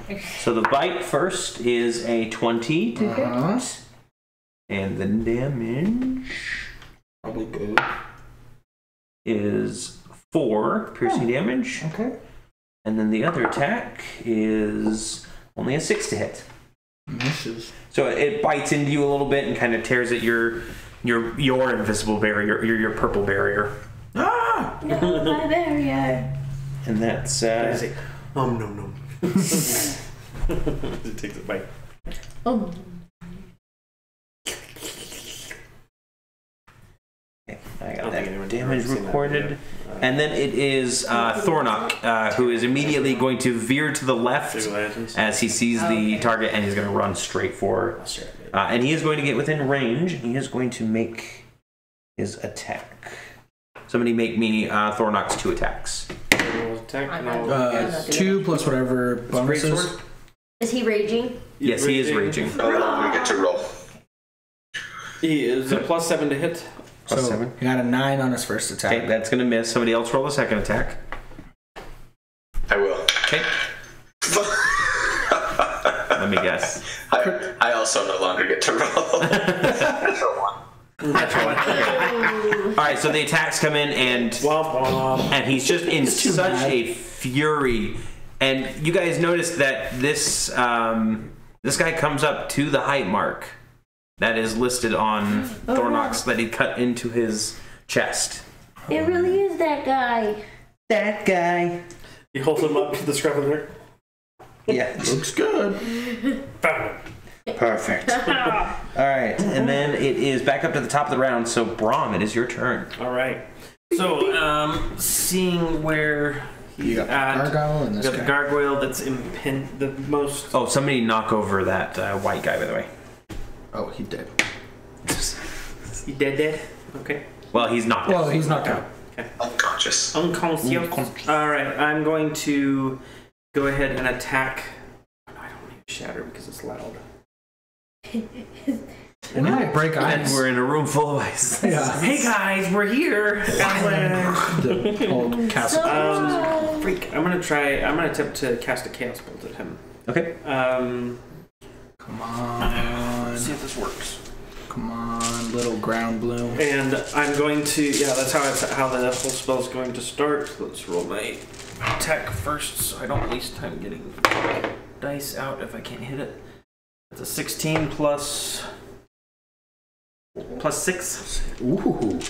weak. So the bite first is a 20 to Uh-huh. hit, and the damage Probably good. is 4 piercing damage. Okay. And then the other attack is only a 6 to hit. Misses. So it bites into you a little bit and kind of tears at your invisible barrier, your purple barrier. Ah! No, my barrier. And that's No. It takes a bite. Oh. Okay, I I got don't think that anyone's damage ever seen that recorded. video. And then it is Thornock, who is immediately going to veer to the left Big Legends. as he sees the target, and he's going to run straight for. And he is going to get within range. He is going to make his attack. Somebody make me Thornock's 2 attacks. Attack? No. 2 plus whatever bonuses. Greatsword? Is he raging? Yes, he is raging. No longer get to roll. He is a +7 to hit. So +7. he got a 9 on his first attack. Okay, that's going to miss. Somebody else roll a second attack. I will. Okay. Let me guess. I also no longer get to roll. Natural 1. Natural 1. All right, so the attacks come in, and he's just in such a fury. And you guys notice that this guy comes up to the height mark that is listed on Thornock's that he cut into his chest. It really is that guy. That guy. He holds him up to the scruff of the Yeah, Looks good. Found him. perfect. All right, and then it is back up to the top of the round. So Brahm, it is your turn. All right. So, seeing where You he's got at, the gargoyle and you this got the guy. gargoyle that's the most. Oh, somebody knock over that white guy, by the way. Oh, he did. He dead? Okay. Well, he's knocked Well, out. he's knocked out. Unconscious. Unconscious. All right. I'm going to go ahead and attack. I don't need to shatter because it's loud. And he might break And ice. we're in a room full of ice. Yeah. Hey guys, we're here. The whole castle. Freak. I'm gonna attempt to cast a chaos bolt at him. Okay. Come on. See if this works. Come on, little ground bloom. And I'm going to, that's how the whole spell's going to start. Let's roll my attack first so I don't waste time getting dice out if I can't hit it. That's a 16 plus 6. Ooh.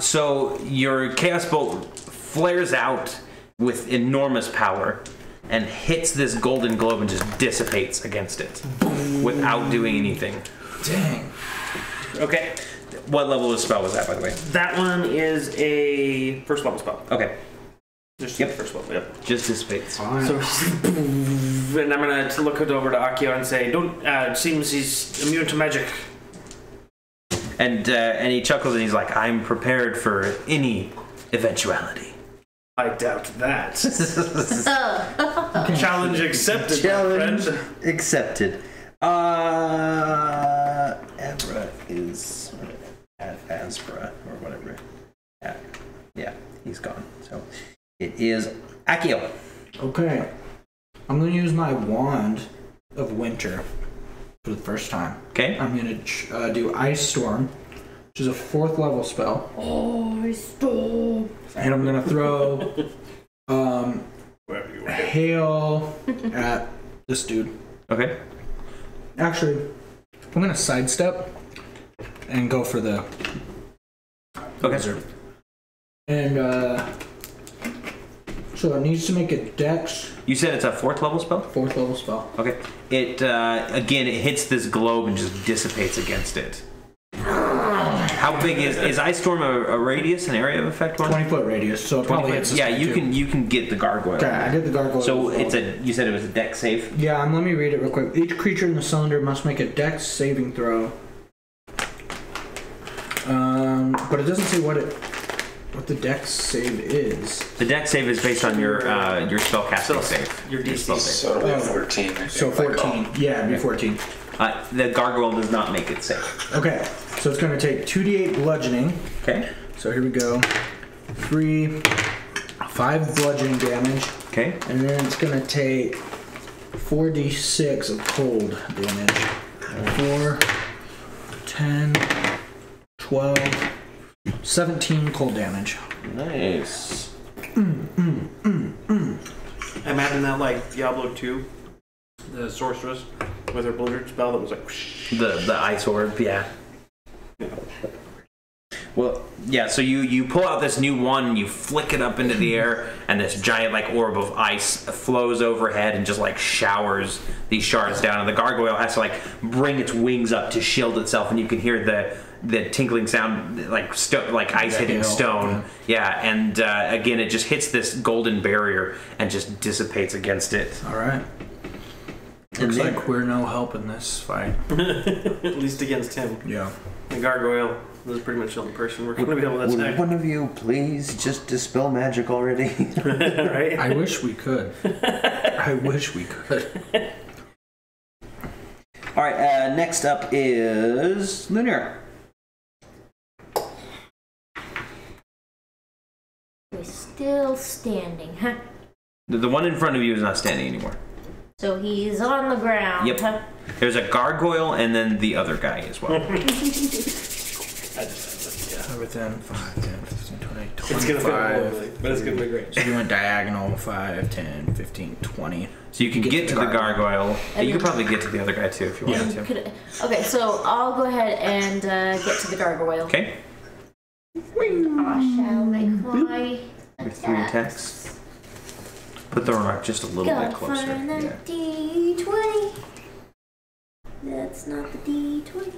So your chaos bolt flares out with enormous power and hits this golden globe and just dissipates against it without doing anything. Dang. Okay. What level of spell was that, by the way? That one is a first level spell. Okay. Just Yep. first level, yep. Just dissipates. So, and I'm gonna look it over to Akio and say, "Don't. Seems he's immune to magic." And he chuckles and he's like, I'm prepared for any eventuality. I doubt that. Challenge accepted, my friend. accepted. Abra is Asbra or whatever. Yeah, he's gone. So it is Akio. Okay. I'm going to use my wand of winter for the first time. Okay. I'm going to do Ice Storm, which is a 4th level spell. Ice Storm. And I'm going to throw hail at this dude. Okay. Actually, I'm going to sidestep and go for the wizard. And so it needs to make a dex. You said it's a 4th level spell? 4th level spell. Okay. It again, it hits this globe and just dissipates against it. How big is Ice Storm a radius, an area of effect one? 20-foot radius, so it probably hits. Yeah, you can get the gargoyle. Okay, I get the gargoyle. So as well. you said it was a dex save? Yeah, and let me read it real quick. Each creature in the cylinder must make a dex saving throw. But it doesn't say what the dex save is. The dex save is based on your spellcasting save. Your DC. spell save. So it'll be 14. I think, So 14. Yeah, it'd be 14. The gargoyle does not make it save. Okay, so it's going to take 2d8 bludgeoning. Okay. So here we go. 5 bludgeoning damage. Okay. And then it's going to take 4d6 of cold damage. 4, 10, 12, 17 cold damage. Nice. Imagine that like Diablo 2, the sorceress with her blizzard spell that was like. The ice orb, yeah. Well, yeah, so you pull out this new one, you flick it up into the air, and this giant like orb of ice flows overhead and just like showers these shards down, and the gargoyle has to like bring its wings up to shield itself, and you can hear the tinkling sound like ice hitting stone. Yeah, and again it just hits this golden barrier and just dissipates against it. Alright. Looks like we're no help in this fight. At least against him. Yeah. The gargoyle is pretty much the only person we're going to be able to attack. Would one of you please just dispel magic already? Right? I wish we could. I wish we could. Alright, next up is Lunar. We're still standing, huh? The one in front of you is not standing anymore. So he's on the ground. Yep. Huh? There's a gargoyle and then the other guy as well. Within 5, 10, 15, 20, It's going to fit 25. horribly, but it's going to be great. So you went diagonal 5, 10, 15, 20. So you can get to the gargoyle. You could probably get to the other guy too if you wanted to. Okay, so I'll go ahead and get to the gargoyle. Okay. I shall make my With 3 attacks. Put the rock just a little bit Gotta closer. find that Yeah. D20. That's not the D20.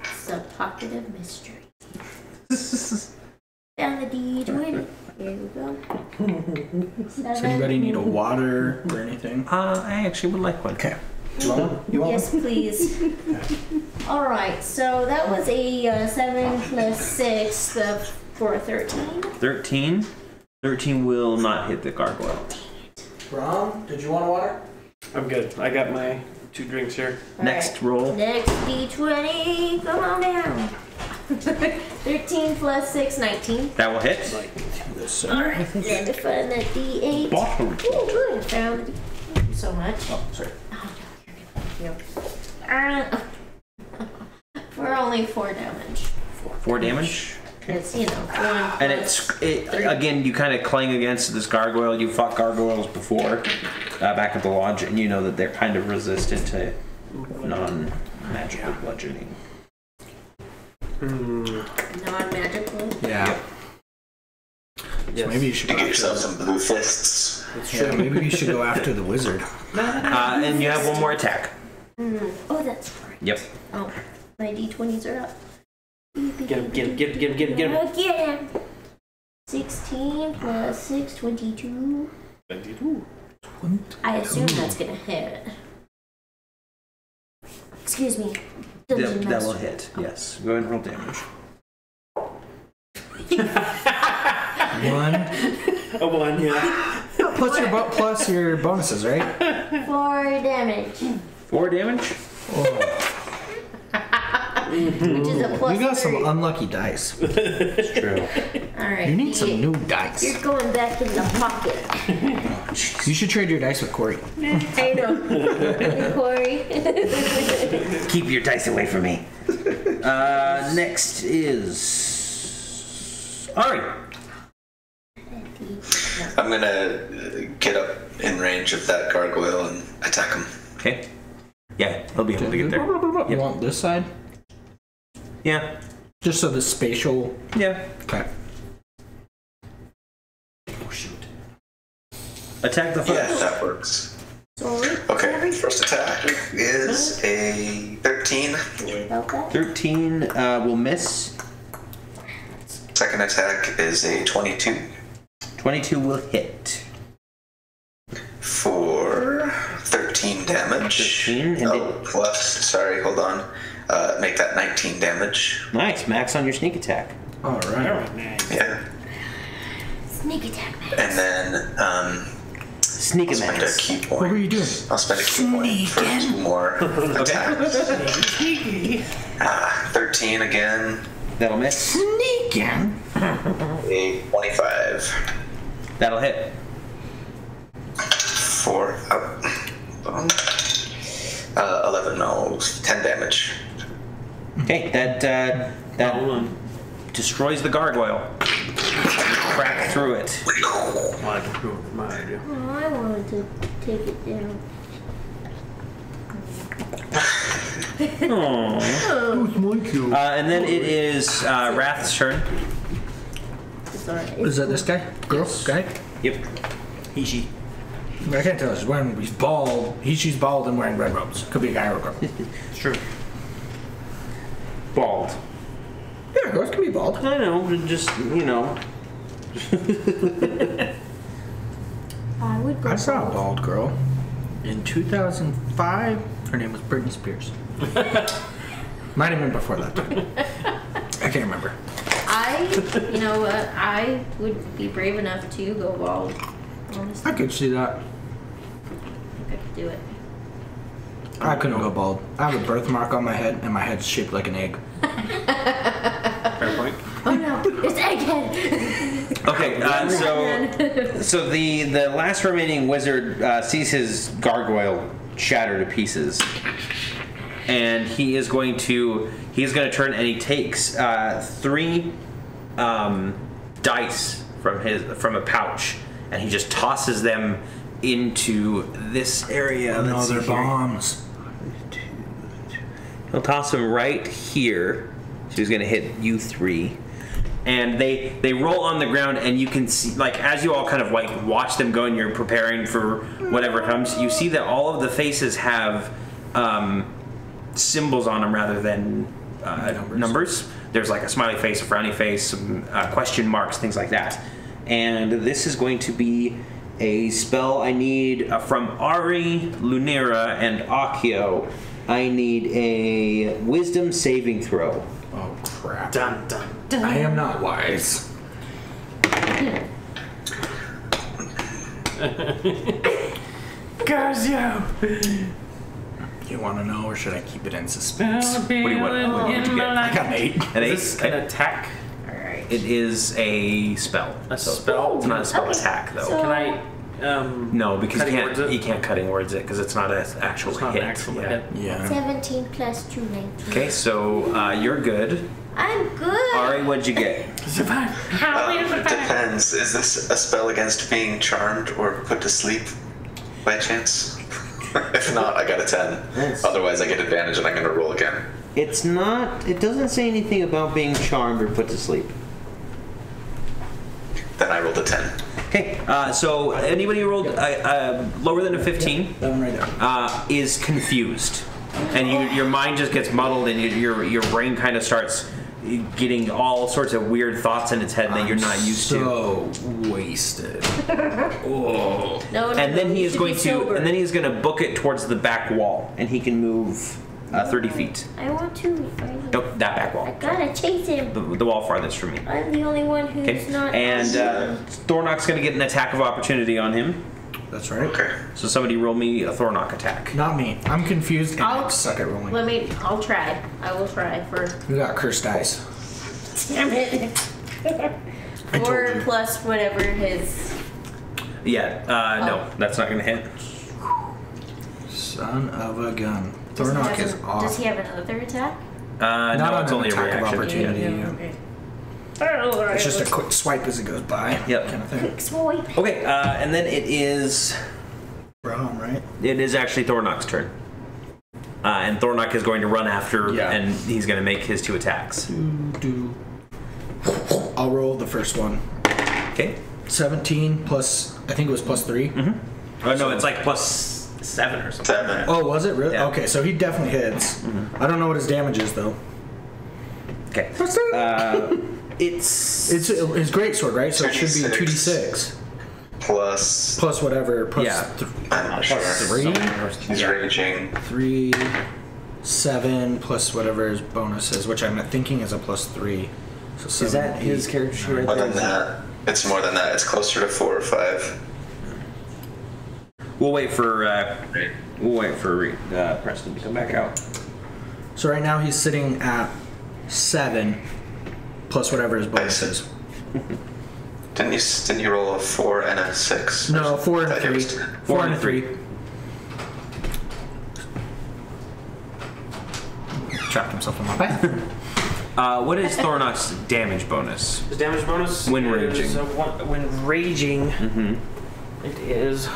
It's a pocket of mystery. Found the D20. Here we go. Does anybody need a water or anything? I actually would like one. Okay. You want one? You want Yes, please. Alright, so that was a 7 plus 6 for a 13. 13. 13 will not hit the gargoyle. Ron, did you want a water? I'm good. I got my 2 drinks here. Next roll. Next D20, come on down. 13 plus 6, 19. That will hit. Alright, let me find that D8. Bottom. Oh, good. Found the D. Thank you so much. Oh, sorry. Oh, no, you're good. Thank you. For only 4 damage. 4 damage. It's, 1 And again, you kind of clang against this gargoyle. You fought gargoyles before back at the lodge, and you know that they're kind of resistant to non-magical bludgeoning. non-magical. Yeah. Yes. So maybe you should You go get after yourself some blue fists. Yeah, maybe you should go after the wizard. And you have 1 more attack. Oh, that's right. Yep. Oh, my D20s are up. Get him. Oh, get him. 16 plus 6, 22. 22. I assume that's gonna hit. Excuse me. That will hit. Yes. Go ahead and roll damage. 1 A 1, yeah. plus your bonuses, right? 4 damage. 4 damage. Which is a plus You got 3. some unlucky dice. It's true. Alright. You need some D8. new dice. You're going back in the pocket. You should trade your dice with Corey. I know. Hey, Corey. Keep your dice away from me. Next is Ari. I'm gonna get up in range of that gargoyle and attack him. Okay. Yeah, he'll be able to get there. You want this side? Yeah. Just so the spatial. Yeah. Okay. Oh shoot. Attack the Yeah, first. that works. Sorry. Okay, first attack is a 13. About that? 13 will miss. Second attack is a 22 22 will hit. for 13 damage. 13, and hold on. Make that 19 damage. Nice, max on your sneak attack. All right. Yeah. Sneak attack, man. And then Sneak I'll spend a attack. key point. What were you doing? I'll spend a key point for 2 more attacks. 13 again. That'll miss. Sneaking. A 25 That'll hit. for 11. No, 10 damage. Okay, that destroys the gargoyle. Crack through it. Oh, I wanted to take it down. And then it is Wrath's turn. Is that this guy? Girl? Guy? Yep. He, she. I can't tell. He's bald. She's bald and wearing red robes. Could be a guy or a girl. It's true. Bald. Yeah, girls can be bald. I know, just, you know. I would go. I saw a bald girl in 2005. Her name was Britney Spears. Might have been before that. I can't remember. You know what? I would be brave enough to go bald. Honestly, I could see that. I could do it. I couldn't go bald. I have a birthmark on my head, and my head's shaped like an egg. Fair point. Oh no, it's egghead. Okay, so the last remaining wizard sees his gargoyle shatter to pieces, and he's going to turn, and he takes 3 dice from a pouch, and he just tosses them into this area. No, they're bombs. He'll toss them right here. So he's going to hit you 3. And they roll on the ground, and you can see, like, as you all kind of like watch them go and you're preparing for whatever comes, you see that all of the faces have symbols on them rather than numbers. There's like a smiley face, a frowny face, some question marks, things like that. And this is going to be a spell I need from Ari, Lunera, and Akio. I need a wisdom saving throw. Oh crap! Dun dun dun. I am not wise. Garzio. You want to know, or should I keep it in suspense? What do you want? What did you get? I got an 8. An 8? Is this an attack? Alright. It is a spell. A spell? It's not a spell Okay. attack, though. So- Can I? No, because Cutting you can't cutting words it because it's not an actual It's not hit. an actual Yeah. hit. Yeah. 17 plus 2, 19. Okay, so you're good. I'm good. Ari, what'd you get? Depends. Is this a spell against being charmed or put to sleep by chance? If not, I got a 10. Yes. Otherwise, I get advantage and I'm going to roll again. It's not. It doesn't say anything about being charmed or put to sleep. Then I rolled a 10. Okay, so anybody who rolled lower than a 15 That one right there. is confused, and your mind just gets muddled, and your brain kind of starts getting all sorts of weird thoughts in its head that you're not used to. So wasted. Oh. No, And then he you is should going be to, sober. and then he's going to book it towards the back wall, and he can move 30 feet. I want to. Nope, that back I wall. gotta chase him. The wall farthest from you. I'm the only one who's Okay, not. and Thornock's going to get an attack of opportunity on him. That's right. Okay. So somebody roll me a Thornock attack. Not me. I'm confused and I I'll suck at rolling. I'll try. I will try for. We got cursed dice. Damn it. I told 4 you. plus whatever his. Yeah, no, that's not going to hit. Son of a gun. Does he Thornock have is an- off. Does he have another attack? Not No, on it's an only a attack of reaction. opportunity. Okay. It's just a quick swipe as it goes by. Yep. Kind of thing. Quick swipe. Okay, and then it is Right? actually Thornock's turn. And Thornock is going to run after, Yeah. and he's going to make his 2 attacks. I'll roll the first one. Okay. 17 plus, I think it was plus 3. Oh no, it's like plus 7 or something. 7. Oh, was it really? Yeah. Okay, so he definitely hits. I don't know what his damage is though. Okay. It's It's his greatsword, right? So it should be 2d6 Plus, plus whatever. Plus Yeah. I'm not sure. 3, He's raging. 3, 7 plus whatever his bonus is, which I'm thinking is a plus 3. So 7, Is that his 8, character sheet right More there? than that. It's more than that. It's closer to 4 or 5. We'll wait for Preston to come back out. So right now he's sitting at 7 plus whatever his bonus is. Didn't you roll a 4 and a 6? No, 4 and I thought it 3. was 4 and a 3. Trapped himself in my back. What is Thornock's damage bonus? His damage bonus When is raging. When raging, it is.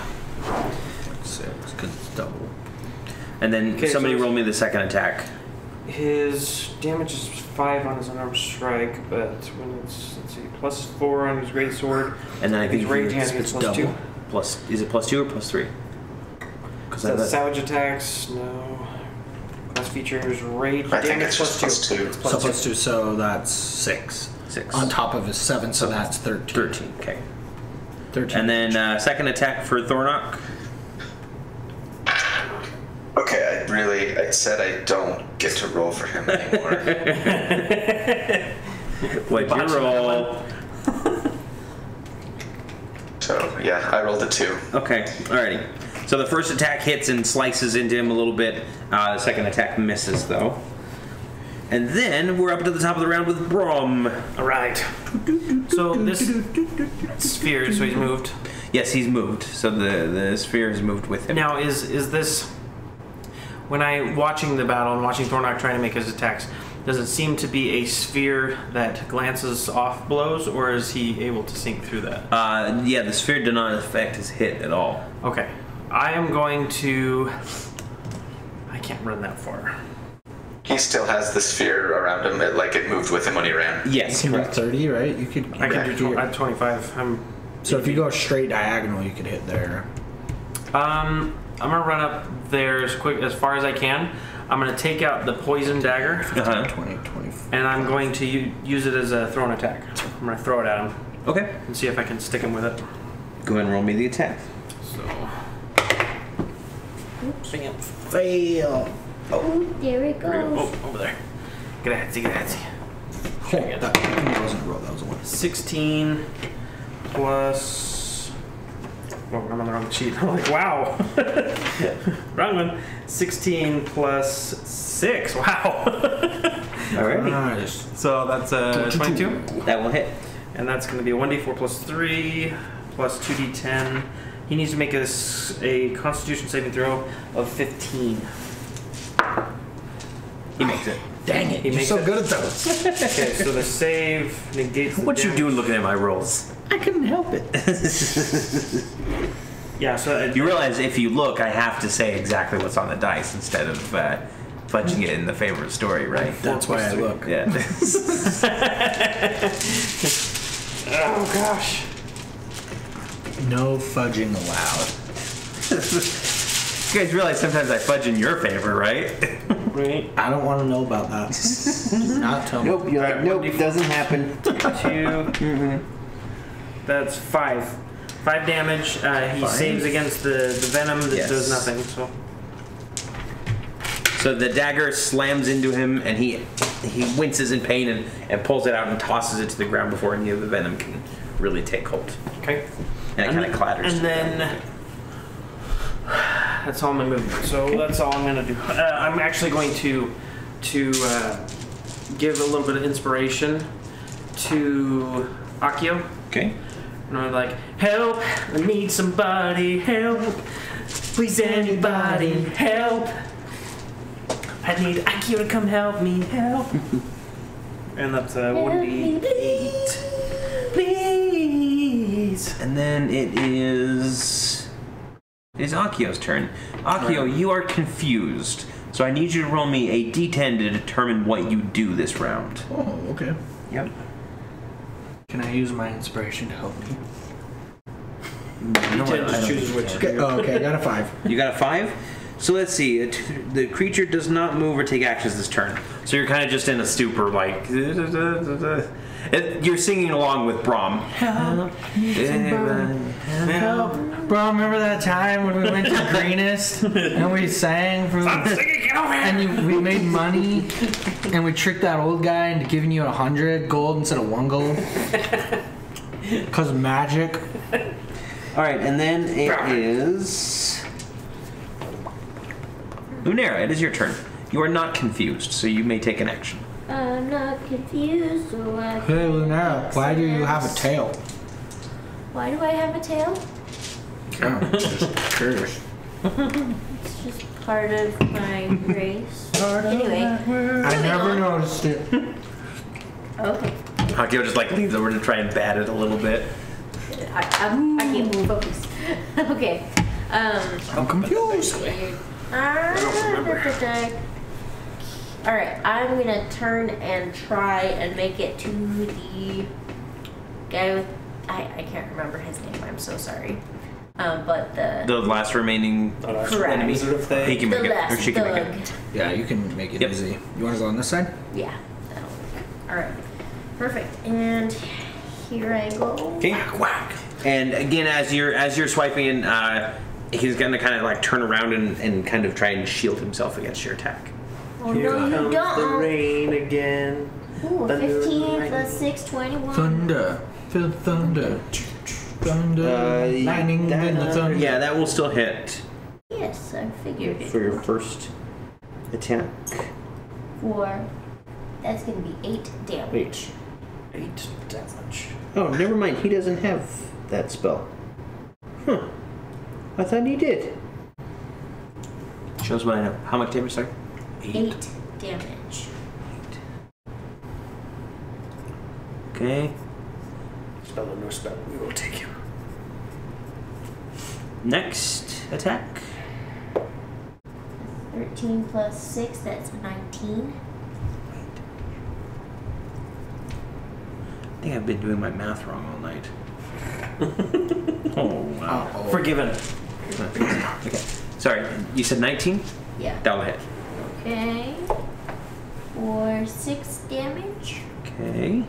6, because it's double. And then Okay, somebody so- roll me the second attack. His damage is 5 on his unarmed strike, but when it's, let's see, +4 on his great sword. And then I think his rage hand it's is +2. double. Is it +2 or +3? Because So savage attacks, no. Class features rage I think damage it's just +2. It's So +2. +2, so that's 6. 6. On top of his 7, so that's 13. 13. Okay. 13. And then second attack for Thornock. Okay, I said I don't get to roll for him anymore. What'd you roll? So yeah, I rolled a 2. Okay, alrighty. So the first attack hits and slices into him a little bit. The second attack misses, though. And then we're up to the top of the round with Brom. Alright. So this sphere, so he's moved. Yes, he's moved. So the sphere has moved with him. Now, is this... When I watching the battle and watching Thornock trying to make his attacks, does it seem to be a sphere that glances off blows, or is he able to sink through that? Yeah, the sphere did not affect his hit at all. Okay. I am going to... I can't run that far. He still has the sphere around him. It moved with him when he ran. Yes, You can do correct. 30, right? You could. I can do here. at 25. So if you go straight diagonal, you could hit there. I'm gonna run up there as far as I can. I'm gonna take out the poison dagger, 20, 25. and I'm going to use it as a thrown attack. I'm gonna throw it at him Okay. and see if I can stick him with it. Go ahead and roll me the attack. So, Oops. Fail. Oh, there it here we go. goes. Oh, over there. Get a hetsy, get a hetsy. Okay, that wasn't a roll, that was a 1. 16 plus. Oh, I'm on the wrong sheet. I'm like, wow. Wrong one. 16 plus 6. Wow. Alrighty. Nice. So that's 22. That will hit. And that's going to be a 1d4 plus 3 plus 2d10. He needs to make a Constitution saving throw of 15. He makes it. Dang it, He you're makes so it. good at those. Okay, so the save negates the What you damage. doing looking at my rolls? I couldn't help it. Yeah, so You realize if you look, I have to say exactly what's on the dice instead of fudging it in the favorite story, right? That's why I look. Yeah. oh gosh. No fudging allowed. You guys realize sometimes I fudge in your favor, right? Right. I don't want to know about that. Do not tell me. Nope, you're like, nope, doesn't happen. 2. That's 5. 5 damage. He 5? saves against the venom that Yes. does nothing. So the dagger slams into him, and he winces in pain and pulls it out and tosses it to the ground before any of the venom can really take hold. Okay. And it kind of clatters. And then that's all my movement. So that's all I'm gonna do. I'm actually going to give a little bit of inspiration to Akio. Okay. And I'm like, help! I need somebody. Help! Please, anybody, help! I need Akio to come help me. Help! And that's 1d8. Please. And then it is Akio's turn. Akio, you are confused. So I need you to roll me a d10 to determine what you do this round. Oh, okay. Yep. Can I use my inspiration to help me? D10 just chooses which. Okay, I got a 5. You got a 5? So let's see. The creature does not move or take actions this turn. So you're kind of just in a stupor, like... You're singing along with Brom. Help. Bro, remember that time when we went to Greenest and we sang for we made money and we tricked that old guy into giving you 100 gold instead of 1 gold? Because of magic. Alright, and then it is... Lunera, it is your turn. You are not confused, so you may take an action. I'm not confused, so I Hey, Lunera, why do you have a tail? Why do I have a tail? Oh, just curious. It's just part of my race. Anyway, I never noticed it. okay. Akio just like leans over to try and bat it a little bit. I can't move focus. Okay. I'm confused. Alright, I'm gonna turn and try and make it to the guy with I can't remember his name, I'm so sorry. But the last remaining enemy. He can make it, or she can make it. Yeah, you can make it easy. You want to go on this side? Yeah, that'll work. Alright. Perfect. And here I go. Okay. Whack. And again, as you're swiping in, he's gonna kind of like turn around and kind of try and shield himself against your attack. Oh, no, you don't. The rain again. Ooh, 15 plus 6, 21. Thunder. Feel thunder. Thunder. Lightning in the thunder. Yeah, that will still hit. Yes, I figured it. For your first attack. That's going to be 8 damage. 8 damage. Oh, never mind. He doesn't have that spell. Huh. I thought he did. Shows what I know. How much damage, sorry? 8 damage. Okay. Spell or no spell, we will take him. Next attack. 13 plus 6, that's 19. I think I've been doing my math wrong all night. Oh, wow. Forgiven. Okay. Sorry, you said 19? Yeah. That'll hit. Okay. For 6 damage. Okay. Damage.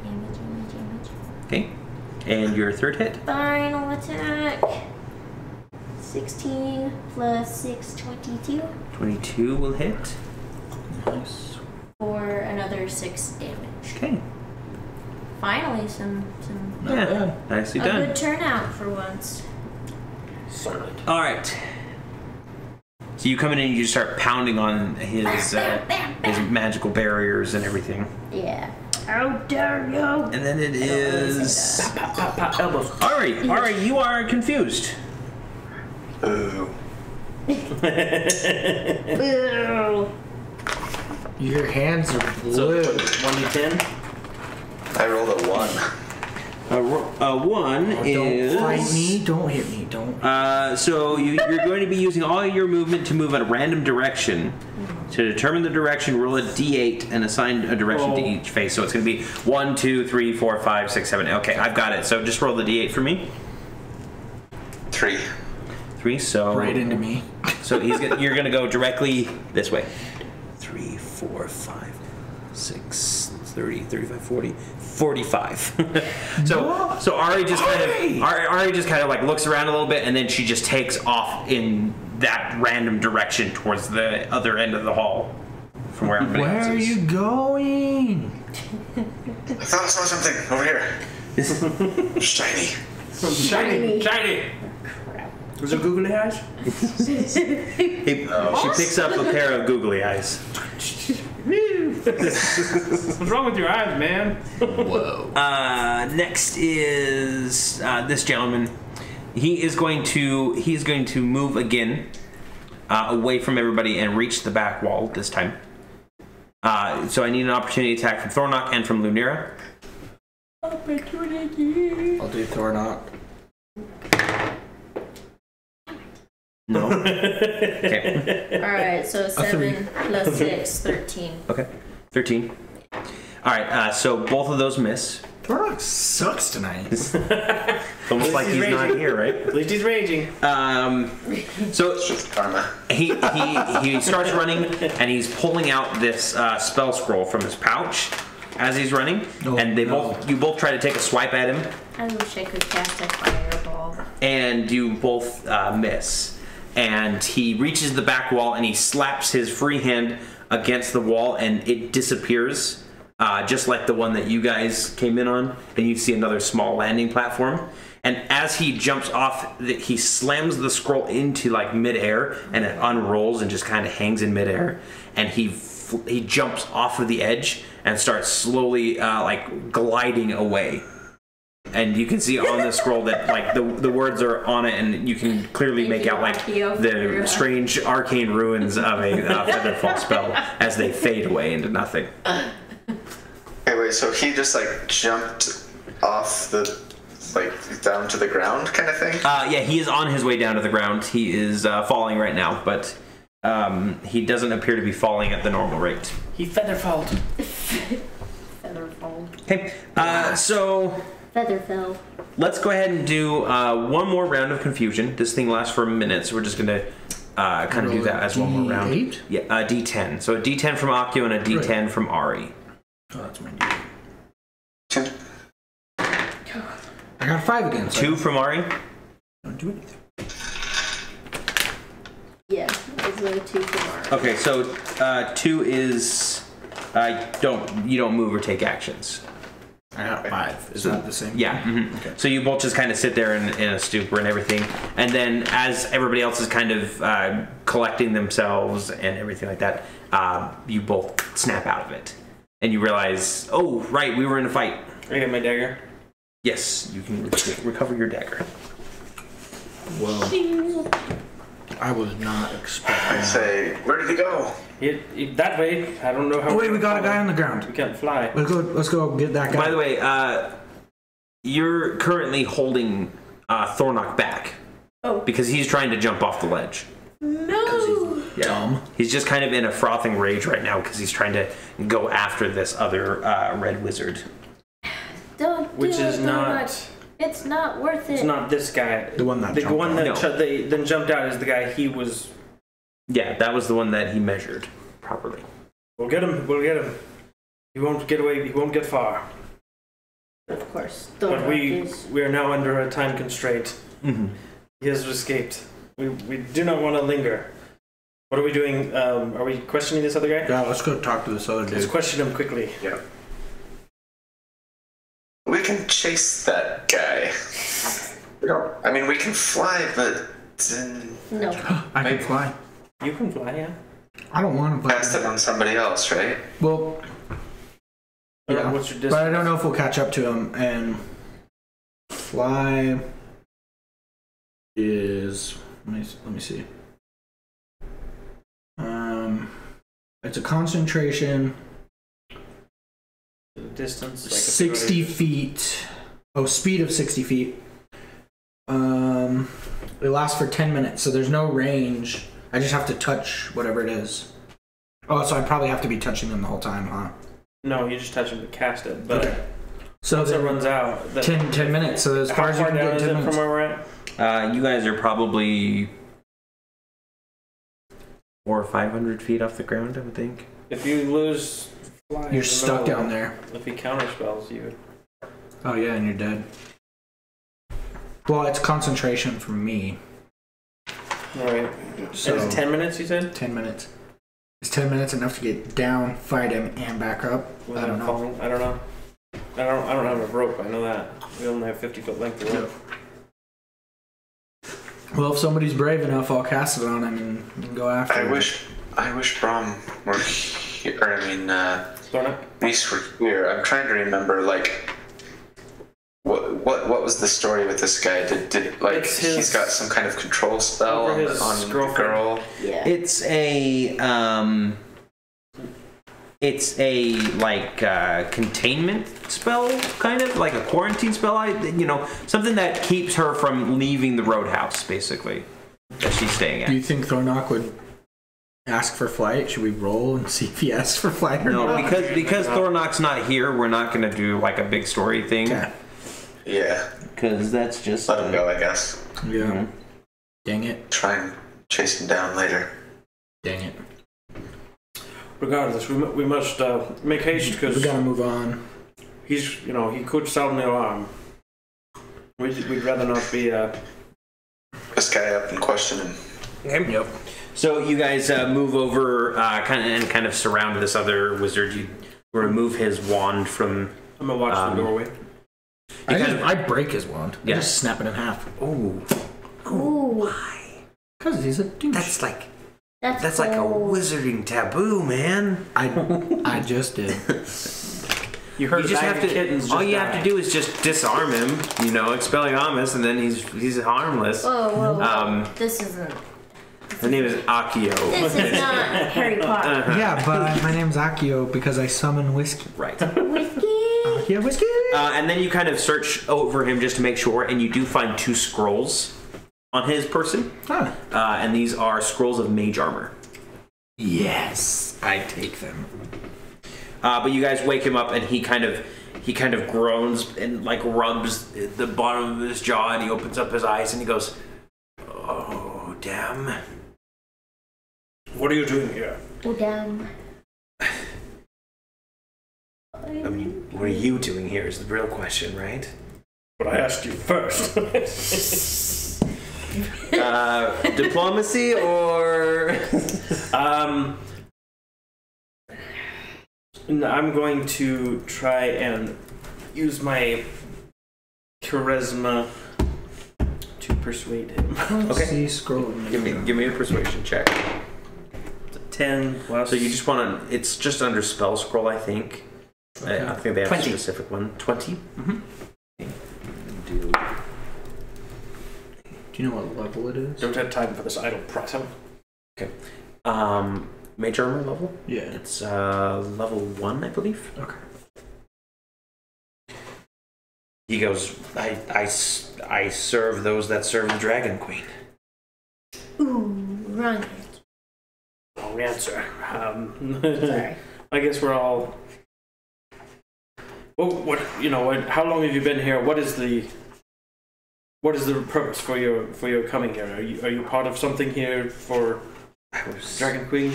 Okay. And your third hit? Final attack. 16 plus 6, 22. 22 will hit. Nice. For another 6 damage. Okay. Finally, some Yeah. Nicely a done. good turnout for once. Solid. All right. So you come in and you start pounding on his magical barriers and everything. Yeah. How dare you? And then it is Elbows. Ari, you are confused. Ooh. Boo. Your hands are So blue. 1d10. I rolled a 1. A 1 is. Don't fight me. Don't hit me. Don't. So you're going to be using all your movement to move in a random direction. To determine the direction, roll a d8 and assign a direction to each face. So it's going to be 1, 2, 3, 4, 5, 6, 7. Okay, I've got it. So just roll the d8 for me. 3. 3. So Right into me. So you're going to go directly this way. 3, 4, 5, 6, 30, 35, 40, 45. so Ari just kind of like looks around a little bit, and then she just takes off in that random direction towards the other end of the hall from where everybody else Where are is. you going? I thought I saw something over here. Shiny. Shiny. Was it googly eyes? She picks up a pair of googly eyes. What's wrong with your eyes, man? Whoa. Next is this gentleman. He's going to move again away from everybody and reach the back wall this time. So I need an opportunity attack from Thornock and from Lunira. Opportunity. I'll do Thornock. No. Okay. Alright, so 7 plus 6, 13. Okay. 13. All right. So both of those miss. Thornock sucks tonight. It's almost like he's not here, right? At least he's raging. So It's just karma. he starts running and he's pulling out this spell scroll from his pouch as he's running, and you both try to take a swipe at him, I wish I could cast a fireball. and you both miss. And he reaches the back wall and he slaps his free hand against the wall, and it disappears, just like the one that you guys came in on. And you see another small landing platform. And as he jumps off, he slams the scroll into like midair, and it unrolls and just kind of hangs in midair. And he jumps off of the edge and starts slowly like gliding away. And you can see on the scroll that like the words are on it, and you can clearly make out like the strange arcane ruins of a Featherfall spell as they fade away into nothing. Okay, wait, so he just like jumped off the, like, down to the ground kind of thing? Yeah, he is on his way down to the ground. He is falling right now, but he doesn't appear to be falling at the normal rate. He featherfalled. Featherfall. Okay, so Featherfell. let's go ahead and do one more round of confusion. This thing lasts for a minute, so we're just gonna kind of do that as one more round. D8? Yeah, D10. So a D10 from Akio and a D10 from Ari. Oh, that's my D8. 2. I got 5 again. So 2 from Ari. don't do anything. Yeah, it's another 2 tomorrow. Okay, so 2 is you don't move or take actions. I got 5. Is that the same? Yeah. Okay. So you both just kind of sit there in a stupor and everything, and then as everybody else is kind of collecting themselves and everything like that, you both snap out of it, and you realize, oh right, we were in a fight. I get my dagger. Yes, you can recover your dagger. Well, I was not expecting. I say, where did he go? That way. I don't know how. Oh wait, we got a guy on the ground. We can't fly. Let's go get that guy. By the way, you're currently holding Thornock back. Oh. Because he's trying to jump off the ledge. No! Dumb. He's just kind of in a frothing rage right now because he's trying to go after this other red wizard. Don't Which do is it, not- Thornock. It's not worth it. It's not this guy. The one that the jumped one that off. they then jumped out is the guy he was. Yeah, that was the one that he measured properly. We'll get him. We'll get him. He won't get away. He won't get far. Of course. But Thornock we is... are now under a time constraint. Mm-hmm. He has escaped. We do not want to linger. What are we doing? Are we questioning this other guy? Yeah, let's go talk to this other Let's dude. question him quickly. Yeah. We can chase that guy. I mean, we can fly, but No. I can fly. You can fly, yeah. I don't want to cast it fly. on somebody else, right? Well, yeah, What's your distance? but I don't know if we'll catch up to him. And fly is let me see. It's a concentration. Distance. Like 60 feet. Oh, speed of 60 feet. It lasts for 10 minutes, so there's no range. I just have to touch whatever it is. Oh, so I probably have to be touching them the whole time, huh? No, you just touch him to cast it. But Okay. So once it then runs out, 10 minutes. So as how far as you far can down get is 10 it minutes. from where we're at? You guys are probably 400 or 500 feet off the ground, I would think. If you lose fly, You're stuck down there. If he counterspells you. Oh yeah, and you're dead. Well, it's concentration from me. Alright. So Is it 10 minutes, you said? 10 minutes. Is 10 minutes enough to get down, fight him, and back up? I don't know. Falling? I don't know. I don't have a rope, I know that. We only have 50-foot length of rope. Well, if somebody's brave enough, I'll cast it on him and go after him. I wish Brom were here. Or, I mean, Thornock? Reese were here. I'm trying to remember, like, what was the story with this guy? Did like It's his- he's got some kind of control spell Over on his the girlfriend. girl? Yeah. It's a like containment spell, kind of like a quarantine spell. Something that keeps her from leaving the roadhouse, basically, that she's staying Do you at. think Thornock would ask for flight? Should we roll and see if he asks for flight or No, not? because Thornock's not here, we're not gonna do like a big story thing. Okay. Yeah, Because that's just let him go, I guess. Yeah. Mhm. Dang it. Try and chase him down later. Dang it. Regardless, we must make haste We because gotta move on. he's, he could sound the alarm. We'd rather not be, This guy up and question him. Yep. So you guys move over kind of surround this other wizard. You remove his wand from. I'm gonna watch the doorway. I break his wand. Yeah. I just snap it in half. Ooh, Ooh. Because he's a douche. that's like cold. wizarding taboo, man. I just did. You heard You just have to. kittens All just you have to died. do is just disarm him. Expelliarmus, and then he's harmless. Whoa. This isn't. His name is Akio. This is not Harry Potter. Yeah, but my name's Akio because I summon whiskey. Right. Whiskey. Akio whiskey! And then you kind of search over him just to make sure, and you do find 2 scrolls on his person. Huh. And these are scrolls of mage armor. Yes, I take them. But you guys wake him up, and he kind of groans and like rubs the bottom of his jaw, and he opens up his eyes and he goes, "Oh, damn! What are you doing here?" Oh, damn. I mean, what are you doing here? Is the real question, right? But I asked you first. Diplomacy or? I'm going to try and use my charisma to persuade him. Okay. Fuzzy-squirrel. Give me a persuasion check. 10 plus. So you just want to? It's just under spell scroll, I think. Okay. I think they have 20. a specific one. 20. Mm-hmm. Do you know what level it is? Don't have time for this idle prattle. okay. Mage armor level. Yeah. It's level 1, I believe. Okay. He goes, I serve those that serve the Dragon Queen. Ooh, wrong. Wrong answer. Sorry. I guess we're all. Well, what how long have you been here? What is the purpose for your coming here? Are you part of something here for Dragon Queen?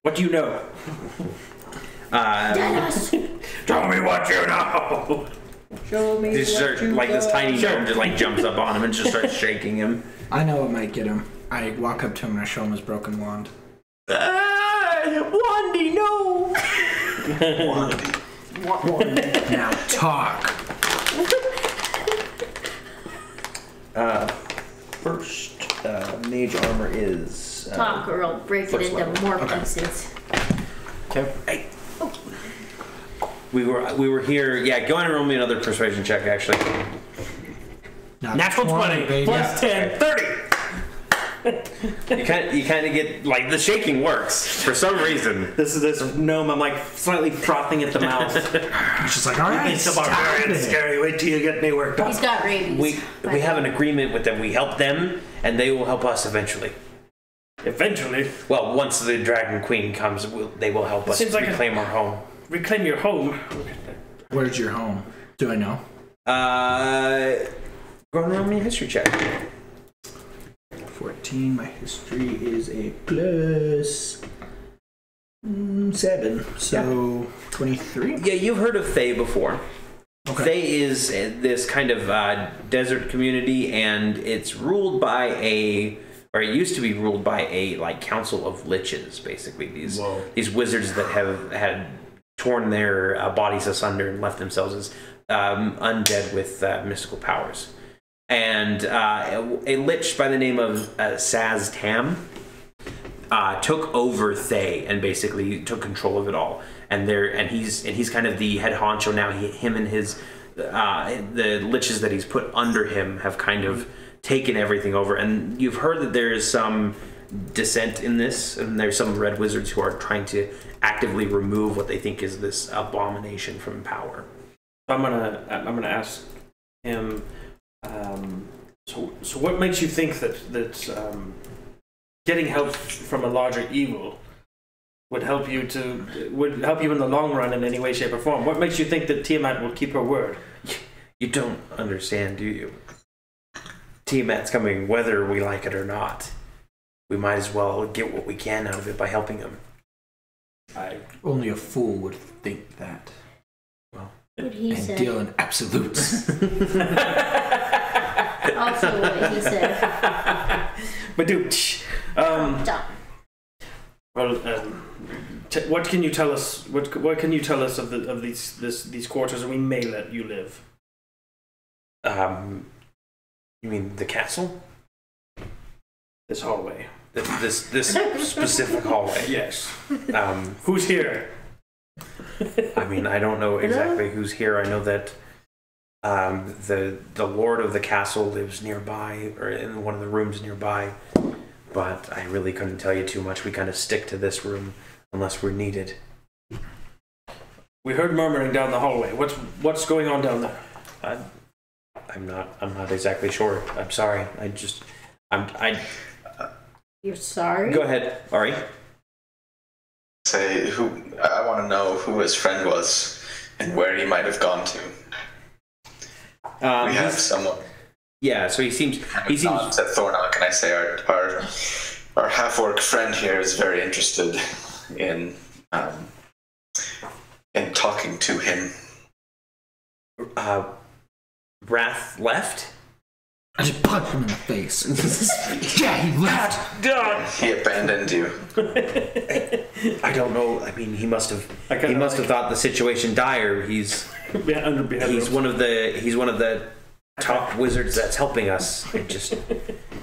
What do you know? Tell me what you know. Show me This tiny gnome just like jumps up on him and just starts shaking him. I know what might get him. I walk up to him and I show him his broken wand. Wandy, no! Wandy. Now talk. First, mage armor is... Talk or I'll break it first into level. more Okay. pieces. Okay. Hey. We were here. Yeah, go ahead and roll me another persuasion check, actually. Natural 20 baby. plus 10, 30. You kind of get like the shaking works for some reason. This gnome. I'm like slightly frothing at the mouth. She's like, all right, It's a stop barbarian. it. Scary. Wait till you get me worked up. He's got rabies. We have an agreement with them. We help them, and they will help us eventually. Eventually, Well, once the Dragon Queen comes, they will help us seems like reclaim our home. reclaim your home. Where's your home? Do I know? Go and roll me a history check. 14. My history is a plus 7. So 23. Yeah, you've heard of Fae before. Okay. Fae is this kind of desert community, and it's ruled by or it used to be ruled by a council of liches, basically. These wizards that have had torn their bodies asunder and left themselves as undead with mystical powers. And a lich by the name of Saz Tam took over Thay and basically took control of it all. And he's kind of the head honcho now. Him and his the liches that he's put under him have kind of taken everything over. And you've heard that there is some dissent in this, and there's some red wizards who are trying to actively remove what they think is this abomination from power. I'm gonna ask him. So what makes you think that getting help from a larger evil would help you in the long run in any way, shape, or form? What makes you think that Tiamat will keep her word? You don't understand, do you? Tiamat's coming whether we like it or not. We might as well get what we can out of it by helping him. Only a fool would think that. What he And said. deal in absolutes. Also what he said. But dude, Stop. well, what can you tell us? What can you tell us of these quarters, and we may let you live? You mean the castle? This hallway. This specific hallway? Yes. Who's here? I mean, I don't know exactly who's here. I know that the lord of the castle lives nearby, or in one of the rooms nearby. But I really couldn't tell you too much. We kind of stick to this room unless we're needed. We heard murmuring down the hallway. What's going on down there? I'm not exactly sure. I'm sorry. You're sorry? Go ahead, Ari. Say I want to know who his friend was and where he might have gone to. We have someone. Yeah, so he seems. Said Thornock, and I say our half-orc friend here is very interested in talking to him. Wrath left. I just punched him in the face. Yeah, he left. He abandoned you. I don't know. I mean, he must have. He must have thought the situation dire. He's one of the top wizards that's helping us.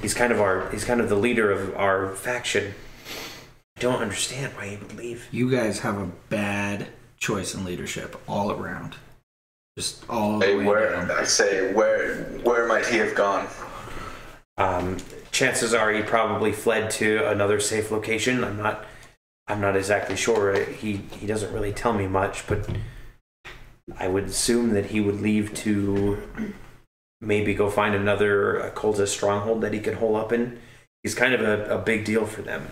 He's kind of the leader of our faction. I don't understand why he would leave. You guys have a bad choice in leadership all around. Just all the way down. I say, where might he have gone? Chances are he probably fled to another safe location. I'm not exactly sure. He doesn't really tell me much, but I would assume that he would leave to maybe go find another occultist stronghold that he could hole up in. He's kind of a big deal for them.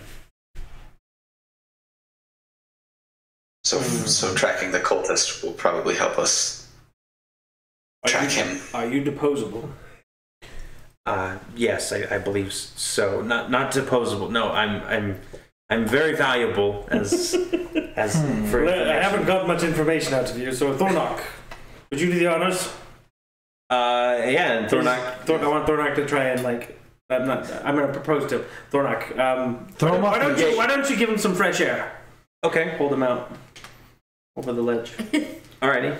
So tracking the cultist will probably help us track him. Are you deposable? Yes, I believe so. Not deposable. No, I'm very valuable as for. Well, I haven't got much information out of you, so Thornock, would you do the honors? Yeah, and Thornock. I want Thornock to try and I'm going to propose to Thornock. Throw him off. Why don't you give him some fresh air? Okay. Hold him out over the ledge. Alrighty.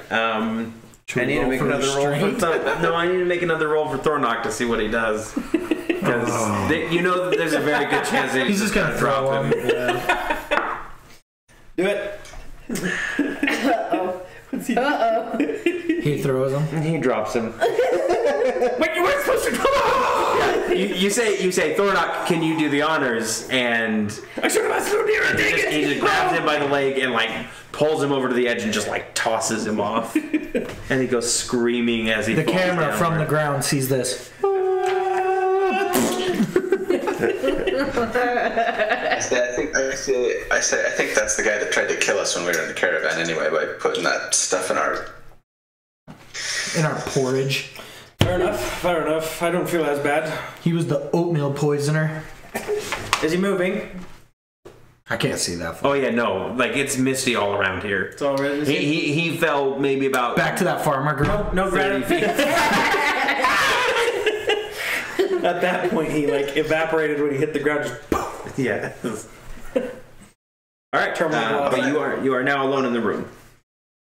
I need to make another roll I need to make another roll for Thornock to see what he does. Because there's a very good chance that he's just gonna drop him. Yeah. Do it. Uh-oh. He throws him. He drops him. Wait, you weren't supposed to drop him! You say, Thornock, can you do the honors? And I should have asked you to he just grabs him by the leg and pulls him over to the edge and just tosses him off. And he goes screaming as he The falls camera down from there. the ground sees this. I think that's the guy that tried to kill us when we were in the caravan anyway, by putting that stuff in our porridge. Fair enough. I don't feel as bad. He was the oatmeal poisoner. Is he moving? I can't see that far. Oh yeah, no. It's misty all around here. It's all right. He fell maybe about Back to that farmer girl. No 30 feet. At that point, he evaporated when he hit the ground. Just poof. Yeah. All right, but you are now alone in the room.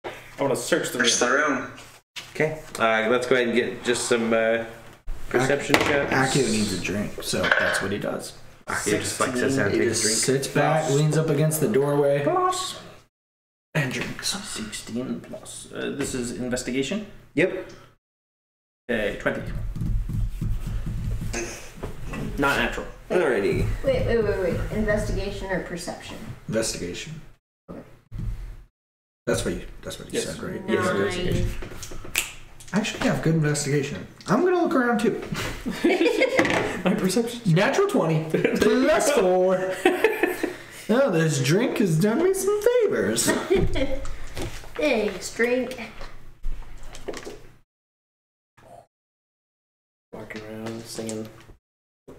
I want to search the room. Okay, let's go ahead and get just some perception checks. Akio needs a drink, so that's what he does. Akio just likes to sound He take a just drink. sits back, leans up against the doorway, and drinks. 16 plus. This is investigation. Yep. 20. Not natural. Alrighty. Wait. Investigation or perception? Investigation. That's what you said, right? Yes, Nine. investigation. I actually have good investigation. I'm gonna look around too. My perception. Natural 20 plus 4. Oh, this drink has done me some favors. Thanks, drink. Walking around singing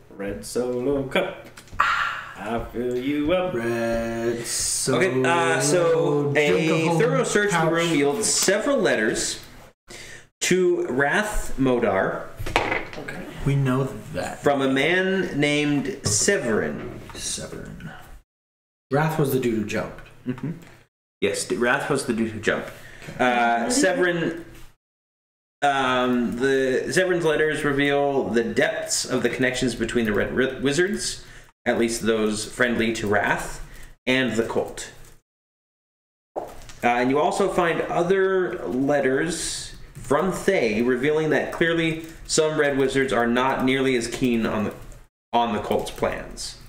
Red Solo Cup. I fill you up. Red Solo. Okay, so a thorough search of the room pouch. yields several letters to Wrath Modar We know that. from a man named Severin. Wrath was the dude who jumped. Mm-hmm. Yes, Wrath was the dude who jumped. Severin. Severin's letters reveal the depths of the connections between the Red Wizards, at least those friendly to Wrath, and the cult. And you also find other letters from Thay revealing that clearly some Red Wizards are not nearly as keen on the cult's plans.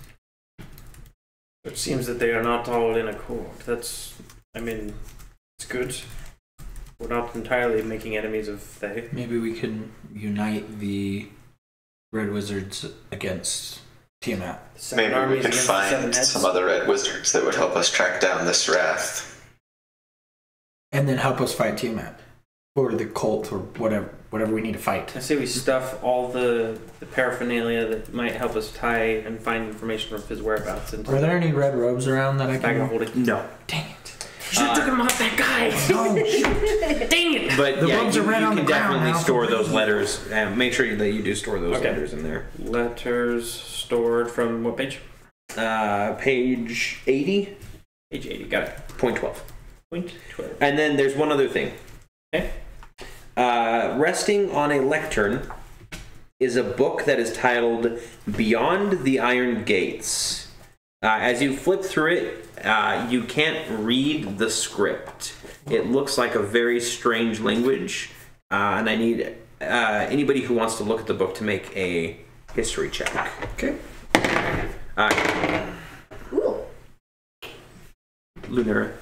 It seems that they are not all in accord. It's good. We're not entirely making enemies of Thay. Maybe we can unite the Red Wizards against Tiamat. Maybe we can find some other red wizards that would help us track down this wrath. And then help us fight Tiamat. Or the cult, or whatever we need to fight. I say we stuff all the paraphernalia that might help us tie and find information of his whereabouts. Are there any red robes around that I can hold it? No. Dang it. You should have took him off that guy. No, shoot. Dang it. But The yeah, robes are red on you the can ground definitely now. store those letters. And make sure that you do store those letters in there. Letters stored from what page? Page 80. Page 80. Got it. Point 12. Point 12. And then there's one other thing. Okay. Resting on a lectern is a book that is titled Beyond the Iron Gates. As you flip through it, you can't read the script. It looks like a very strange language, and I need anybody who wants to look at the book to make a history check. Okay. Ooh. Lunar.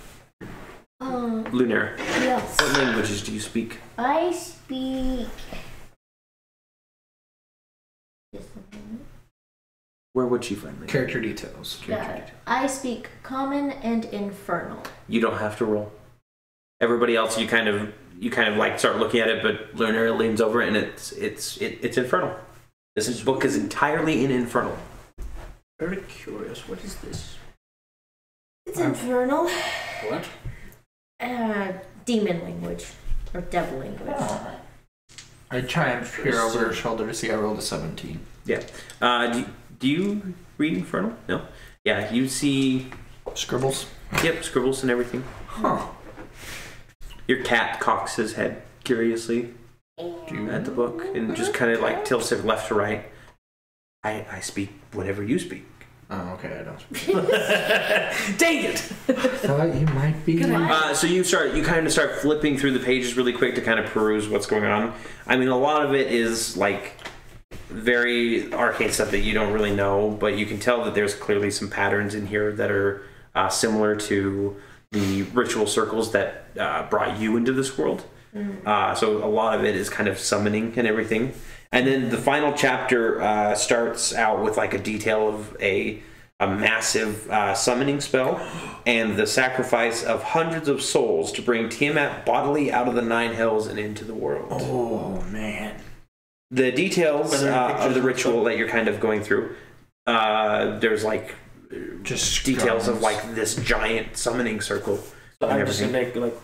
Lunar. Yes. What languages do you speak? I speak. Where would you find language? Character details. I speak Common and Infernal. You don't have to roll. Everybody else, you kind of like start looking at it, but Lunar leans over it, and it's infernal. This book is entirely in infernal. Very curious. What is this? It's Infernal. What? Demon language. Or devil language. I try and peer over her shoulder to see I rolled a 17. Yeah. Do you read infernal? No. Yeah. You see. Scribbles? Yep. Scribbles and everything. Huh. Your cat cocks his head curiously at the book and just kind of like tilts it left to right. I speak whatever you speak. Oh, okay, I don't. Dang it! Thought you might be. So you kind of start flipping through the pages really quick to kind of peruse what's going on. I mean, a lot of it is like very arcane stuff that you don't really know, but you can tell that there's clearly some patterns in here that are similar to the ritual circles that brought you into this world. So a lot of it is kind of summoning and everything. And then the final chapter starts out with like a detail of a massive summoning spell and the sacrifice of hundreds of souls to bring Tiamat bodily out of the Nine Hells and into the world. Oh, man. The details of the ritual that you're kind of going through, there's like just details of like this giant summoning circle. So and I'm just everything. gonna make like,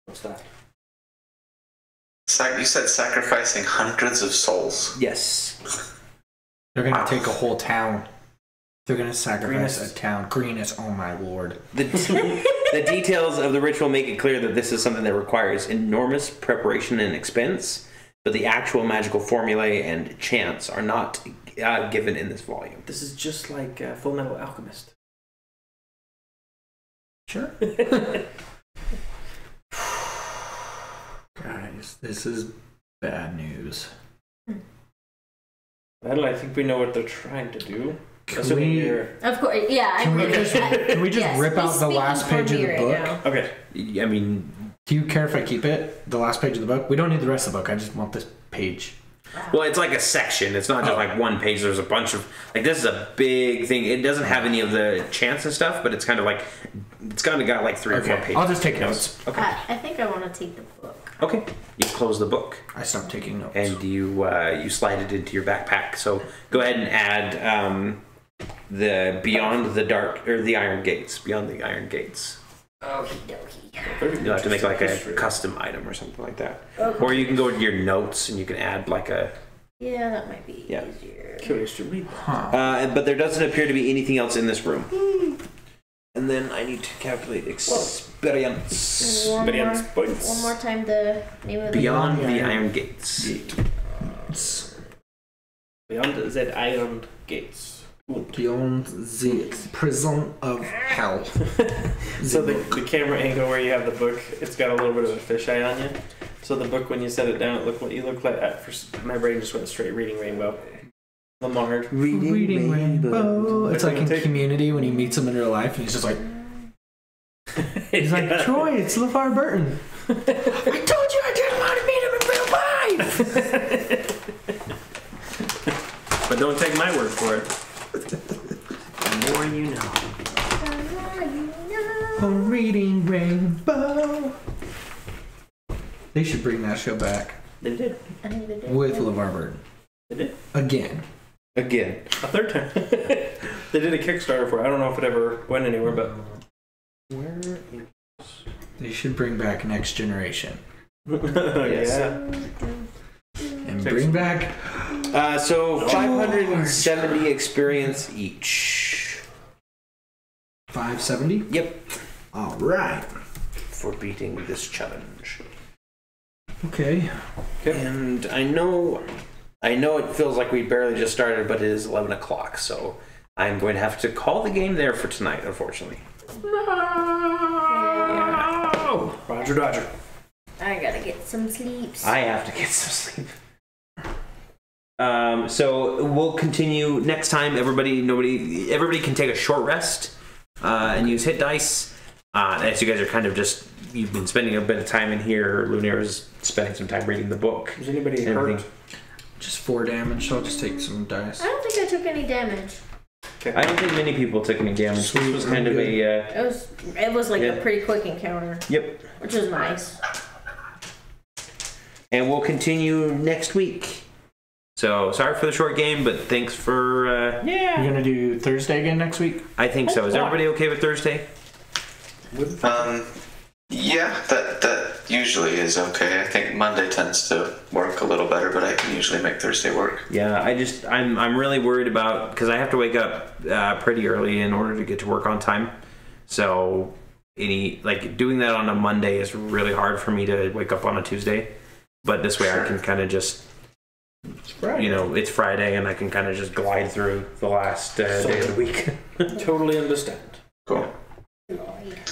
what's that? You said sacrificing hundreds of souls. Yes. They're going to take a whole town. They're going to sacrifice a town. Greenest, oh my lord. The details of the ritual make it clear that this is something that requires enormous preparation and expense, but the actual magical formulae and chants are not given in this volume. This is just like Full Metal Alchemist. Sure. Guys, this is bad news. Well, I think we know what they're trying to do. Can we, Of course, yeah. can we just yes, rip out the speaking last for page of me the right book? now. Okay. I mean, Do you care if I keep it? The last page of the book? We don't need the rest of the book. I just want this page. well, it's like a section. It's not just like one page. There's a bunch of like this is a big thing. It doesn't have any of the chants and stuff, but it's kind of like it's kind of got like 3 or 4 pages. I'll just take notes. Okay. I think I want to take the book. Okay. You close the book I stopped taking notes. and you slide it into your backpack. So go ahead and add the Beyond the Dark or the Iron Gates. Beyond the Iron Gates. Okie dokie. You'll have to make like a custom item or something like that. Okay. Or you can go to your notes and you can add like a... Yeah, that might be Yeah. easier. Curious to read. but there doesn't appear to be anything else in this room. And then I need to calculate experience. One points. more time the name of the Beyond book. the Iron Gates. Beyond the Iron Gates. Beyond the prison of hell. So the camera angle where you have the book, it's got a little bit of a fisheye on you. So the book, when you set it down, it looked what you look like. At first, my brain just went straight reading Rainbow. Lamar. Reading Rainbow. It's like in Community when he meets him in real life and he's just like... He's like, Troy, it's LeVar Burton. I told you I didn't want to meet him in real life! But don't take my word for it. more you know. I'm reading Rainbow. They should bring that show back. They did. I think they did. With LeVar Burton. They did. Again. A third time. They did a Kickstarter for it. I don't know if it ever went anywhere, but where is... They should bring back Next Generation. Yeah. And bring back... So 570 experience each. 570? Yep. All right. For beating this challenge. Okay. And I know it feels like we barely just started, but it is 11 o'clock, so I'm going to have to call the game there for tonight, unfortunately. No! Roger, Dodger. I gotta get some sleeps. I have to get some sleep. So we'll continue next time. Everybody can take a short rest and use hit dice. As you guys are kind of just, you've been spending a bit of time in here. Lunaire is spending some time reading the book. Is anybody hurt? Just 4 damage, so I'll just take some dice. I don't think I took any damage. Okay. I don't think many people took any damage. This was kind of a... It was like a pretty quick encounter. Yep. Which was nice. And we'll continue next week. So, sorry for the short game, but thanks for... You're going to do Thursday again next week? I think so. Is everybody okay with Thursday? Yeah, that usually is okay. I think Monday tends to work a little better, but I can usually make Thursday work. Yeah, I'm really worried about, because I have to wake up pretty early in order to get to work on time. So doing that on a Monday is really hard for me to wake up on a Tuesday. But this way I can kind of just, it's Friday and I can kind of just glide through the last day of the week. Totally understand. Cool.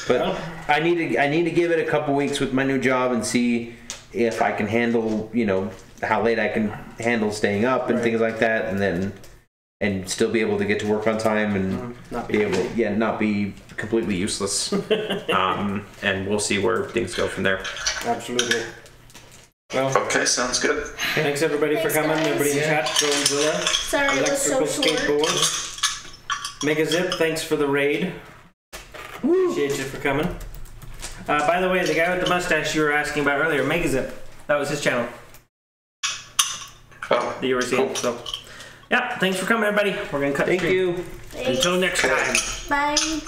But I need to give it a couple weeks with my new job and see if I can handle, how late I can handle staying up and things like that, and still be able to get to work on time and not be completely useless. And we'll see where things go from there. Absolutely. Well, okay, sounds good. Thanks everybody for coming. Guys. Everybody in the chat, Godzilla, Sorry it was so Electrical short. Skateboard, Mega Zip. Thanks for the raid. Appreciate you for coming. By the way, the guy with the mustache you were asking about earlier, Mega Zip, that was his channel. Oh, That you were seeing. cool. So, yeah, thanks for coming, everybody. We're gonna cut. Thank you. Until next time. Bye.